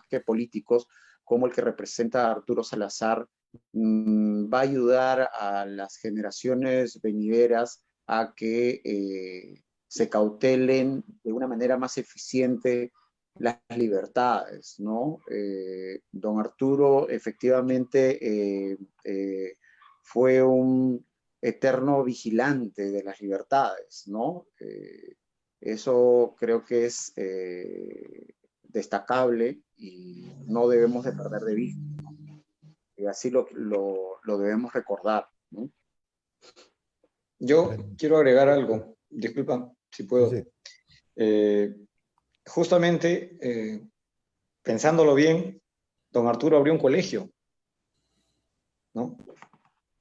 que políticos, como el que representa a Arturo Salazar, va a ayudar a las generaciones venideras a que se cautelen de una manera más eficiente las libertades, ¿no? Don Arturo efectivamente fue un eterno vigilante de las libertades, ¿no? Eso creo que es destacable y no debemos de perder de vista. Y así lo debemos recordar, ¿no? Yo quiero agregar algo, disculpa si puedo. Sí. Justamente, pensándolo bien, don Arturo abrió un colegio, ¿no?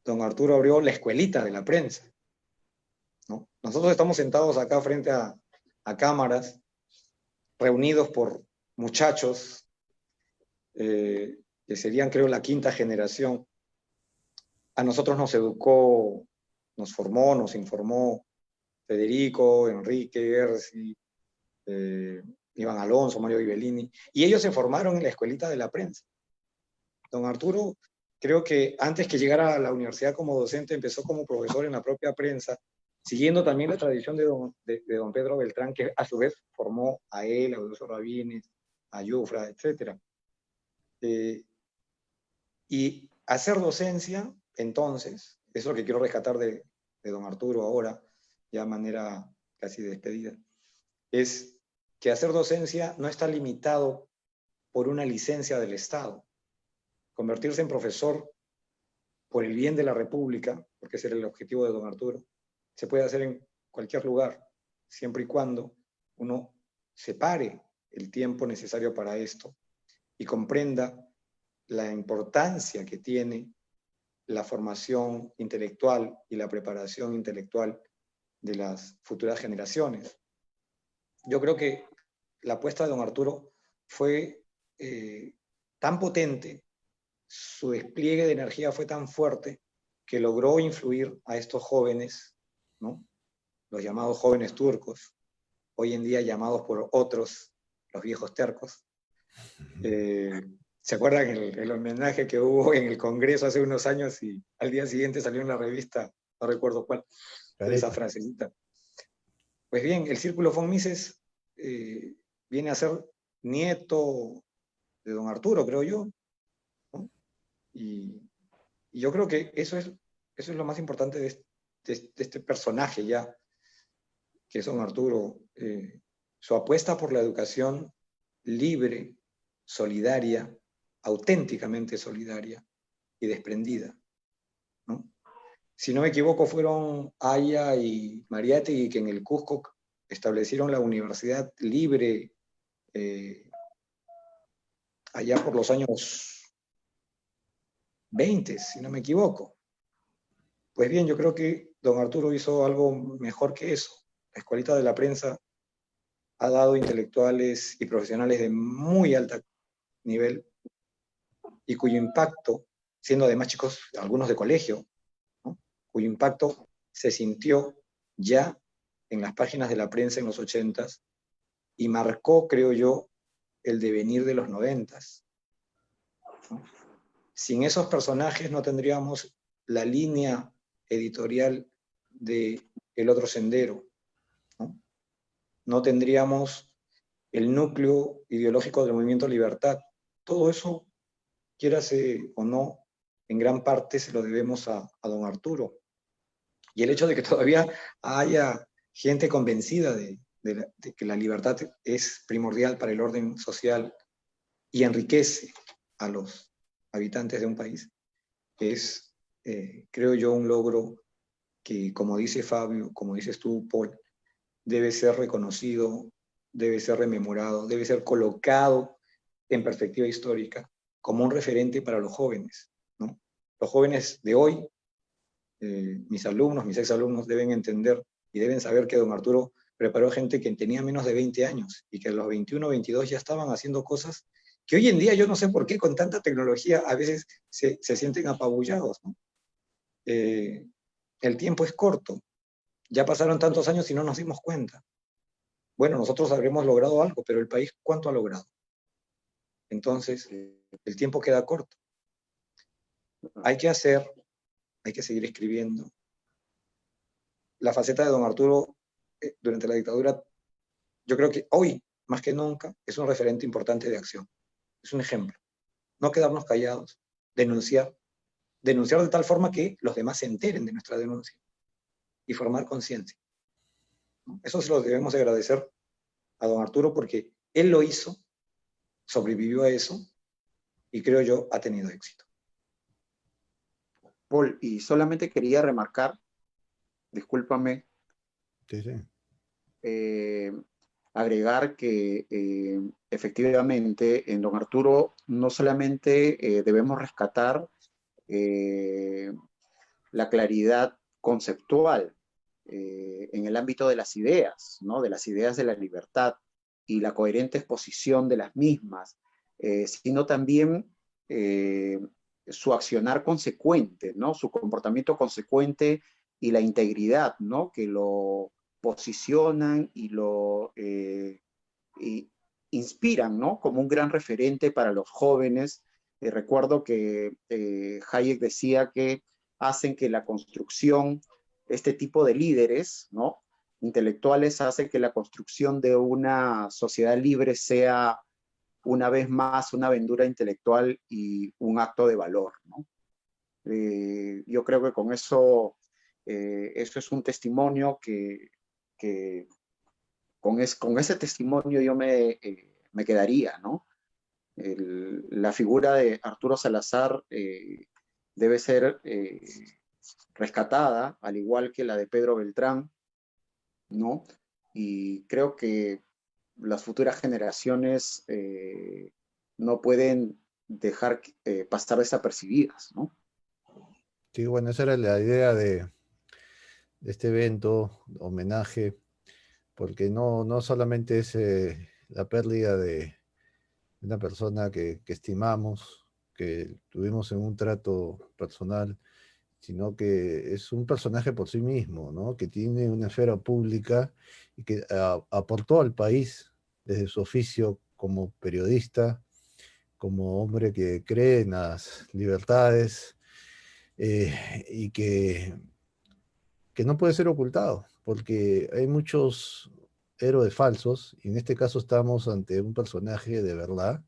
Don Arturo abrió la escuelita de la prensa, ¿no? Nosotros estamos sentados acá frente a cámaras, reunidos por muchachos que serían, creo, la quinta generación. A nosotros nos educó, nos formó, nos informó Federico, Enrique, Erci, Iván Alonso, Mario Ghibellini, y ellos se formaron en la escuelita de la prensa. Don Arturo, creo que antes que llegara a la universidad como docente, empezó como profesor en la propia prensa, siguiendo también la tradición de don Pedro Beltrán, que a su vez formó a él, a Eudosio Rabines, a Yufra, etc. Y hacer docencia, entonces, es lo que quiero rescatar de don Arturo ahora, ya de manera casi despedida, es que hacer docencia no está limitado por una licencia del Estado. Convertirse en profesor por el bien de la República, porque ese era el objetivo de don Arturo, se puede hacer en cualquier lugar, siempre y cuando uno separe el tiempo necesario para esto y comprenda la importancia que tiene la formación intelectual y la preparación intelectual de las futuras generaciones. Yo creo que la apuesta de don Arturo fue tan potente, su despliegue de energía fue tan fuerte, que logró influir a estos jóvenes, ¿no? Los llamados jóvenes turcos, hoy en día llamados por otros, los viejos tercos. ¿Se acuerdan el homenaje que hubo en el Congreso hace unos años y al día siguiente salió en la revista, no recuerdo cuál, de esa frasecita? Pues bien, el Círculo von Mises viene a ser nieto de don Arturo, creo yo, ¿no? Y yo creo que eso es lo más importante de este personaje ya, que es don Arturo. Su apuesta por la educación libre, solidaria, auténticamente solidaria y desprendida, ¿no? Si no me equivoco, fueron Aya y Mariátegui que en el Cusco establecieron la universidad libre allá por los años 20, si no me equivoco. Pues bien, yo creo que don Arturo hizo algo mejor que eso. La Escuelita de la Prensa ha dado intelectuales y profesionales de muy alto nivel y cuyo impacto, siendo además chicos, algunos de colegio, ¿no? Cuyo impacto se sintió ya en las páginas de la prensa en los 80s y marcó, creo yo, el devenir de los 90s, ¿no? Sin esos personajes no tendríamos la línea editorial de El Otro Sendero, ¿no? No tendríamos el núcleo ideológico del Movimiento Libertad. Todo eso, quiérase o no, en gran parte se lo debemos a don Arturo. Y el hecho de que todavía haya gente convencida de que la libertad es primordial para el orden social y enriquece a los habitantes de un país, es, creo yo, un logro que, como dice Fabio, como dices tú, Paul, debe ser reconocido, debe ser rememorado, debe ser colocado en perspectiva histórica como un referente para los jóvenes, ¿no? Los jóvenes de hoy, mis alumnos, mis exalumnos, deben entender y deben saber que don Arturo preparó gente que tenía menos de 20 años y que a los 21, 22 ya estaban haciendo cosas que hoy en día yo no sé por qué con tanta tecnología a veces se sienten apabullados, ¿no? El tiempo es corto, ya pasaron tantos años y no nos dimos cuenta. Bueno, nosotros habremos logrado algo, pero el país, ¿cuánto ha logrado? Entonces, el tiempo queda corto. Hay que seguir escribiendo. La faceta de don Arturo durante la dictadura, yo creo que hoy, más que nunca, es un referente importante de acción. Es un ejemplo. No quedarnos callados, denunciar de tal forma que los demás se enteren de nuestra denuncia y formar conciencia. Eso se lo debemos agradecer a don Arturo porque él lo hizo, sobrevivió a eso y creo yo ha tenido éxito. Paul, y solamente quería remarcar, discúlpame, Sí, sí. agregar que efectivamente en don Arturo no solamente debemos rescatar la claridad conceptual en el ámbito de las ideas, ¿no? De las ideas de la libertad y la coherente exposición de las mismas, sino también su accionar consecuente, ¿no? Su comportamiento consecuente y la integridad, ¿no? Que lo posicionan y lo inspiran, ¿no? Como un gran referente para los jóvenes. Recuerdo que Hayek decía que hacen que la construcción, este tipo de líderes, ¿no? Intelectuales, hacen que la construcción de una sociedad libre sea una vez más una aventura intelectual y un acto de valor, ¿no? Yo creo que con eso, eso es un testimonio que con ese testimonio yo me quedaría, ¿no? La figura de Arturo Salazar debe ser rescatada, al igual que la de Pedro Beltrán, ¿no? Y creo que las futuras generaciones no pueden dejar pasar desapercibidas, ¿no? Sí, bueno, esa era la idea de este evento, homenaje, porque no solamente es la pérdida de una persona que estimamos, que tuvimos en un trato personal, sino que es un personaje por sí mismo, ¿no? Que tiene una esfera pública y que aportó al país desde su oficio como periodista, como hombre que cree en las libertades y que no puede ser ocultado, porque hay muchos héroes falsos, y en este caso estamos ante un personaje de verdad,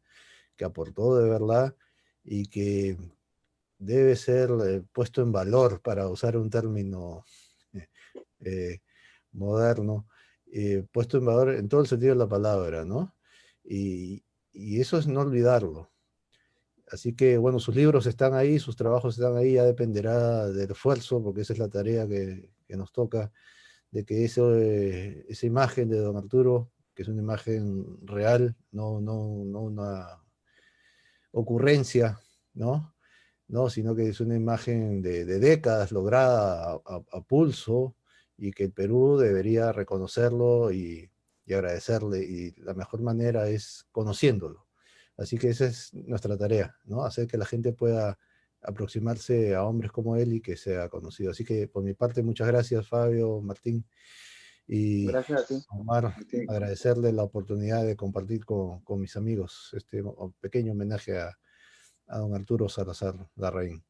que aportó de verdad y que debe ser puesto en valor, para usar un término eh, eh, moderno, puesto en valor en todo el sentido de la palabra, ¿no? Y, y eso es no olvidarlo. Así que, bueno, sus libros están ahí, sus trabajos están ahí, ya dependerá del esfuerzo, porque esa es la tarea que nos toca, de que esa imagen de don Arturo, que es una imagen real, no una ocurrencia, ¿no? No, sino que es una imagen de décadas lograda a pulso, y que el Perú debería reconocerlo y agradecerle, y la mejor manera es conociéndolo. Así que esa es nuestra tarea, ¿no? Hacer que la gente pueda aproximarse a hombres como él y que sea conocido. Así que por mi parte, muchas gracias, Fabio, Martín, y Gracias a ti, Omar, Martín. agradecerle la oportunidad de compartir con mis amigos este pequeño homenaje a don Arturo Salazar Larraín.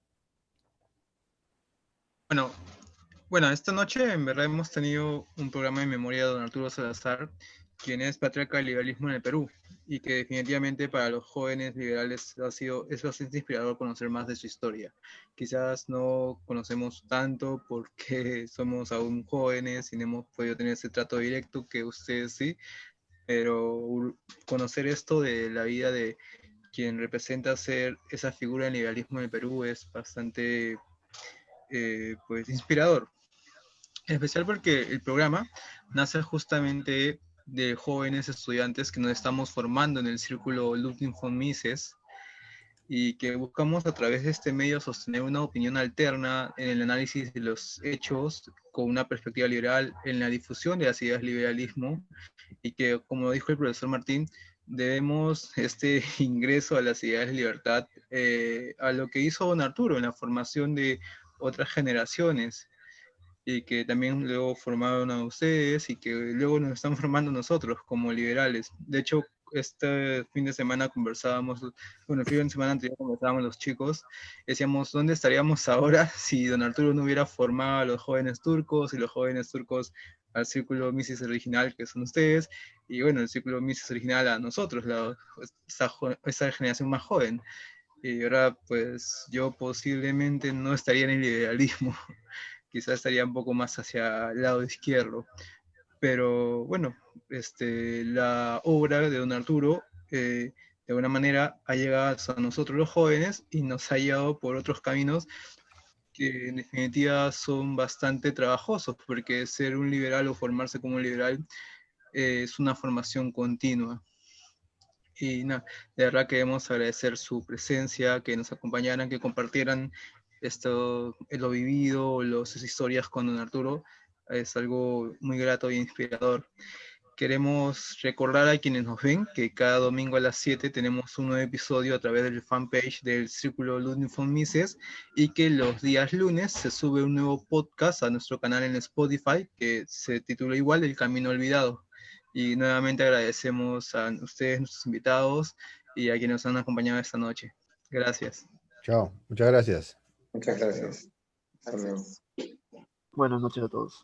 Bueno, bueno, esta noche en verdad hemos tenido un programa en memoria de don Arturo Salazar, quien es patriarca del liberalismo en el Perú, y que definitivamente para los jóvenes liberales es bastante inspirador conocer más de su historia. Quizás no conocemos tanto porque somos aún jóvenes y no hemos podido tener ese trato directo que ustedes sí, pero conocer esto de la vida de quien representa ser esa figura del liberalismo en el Perú es bastante pues inspirador. En especial porque el programa nace justamente de jóvenes estudiantes que nos estamos formando en el círculo Ludwig von Mises, y que buscamos a través de este medio sostener una opinión alterna en el análisis de los hechos con una perspectiva liberal en la difusión de las ideas del liberalismo, y que, como dijo el profesor Martín, debemos este ingreso a las ideas de libertad a lo que hizo don Arturo en la formación de otras generaciones, y que también luego formaron a ustedes y que luego nos están formando nosotros como liberales. De hecho, este fin de semana conversábamos, bueno, el fin de semana anterior conversábamos los chicos, decíamos, ¿dónde estaríamos ahora si don Arturo no hubiera formado a los jóvenes turcos y los jóvenes turcos al círculo Mises original, que son ustedes, y bueno, el círculo Mises original a nosotros, esa generación más joven? Y ahora, pues, yo posiblemente no estaría en el liberalismo, quizás estaría un poco más hacia el lado izquierdo. Pero bueno, la obra de don Arturo, de alguna manera, ha llegado a nosotros los jóvenes y nos ha llevado por otros caminos que en definitiva son bastante trabajosos, porque ser un liberal o formarse como un liberal es una formación continua. Y nada, de verdad queremos agradecer su presencia, que nos acompañaran, que compartieran esto, lo vivido, las historias con don Arturo. Es algo muy grato e inspirador. Queremos recordar a quienes nos ven que cada domingo a las 7 tenemos un nuevo episodio a través del fanpage del Círculo Ludwig Mises y que los días lunes se sube un nuevo podcast a nuestro canal en Spotify que se titula igual El Camino Olvidado. Y nuevamente agradecemos a ustedes, nuestros invitados y a quienes nos han acompañado esta noche. Gracias. Chao, muchas gracias. Muchas gracias. Hasta luego. Buenas noches a todos.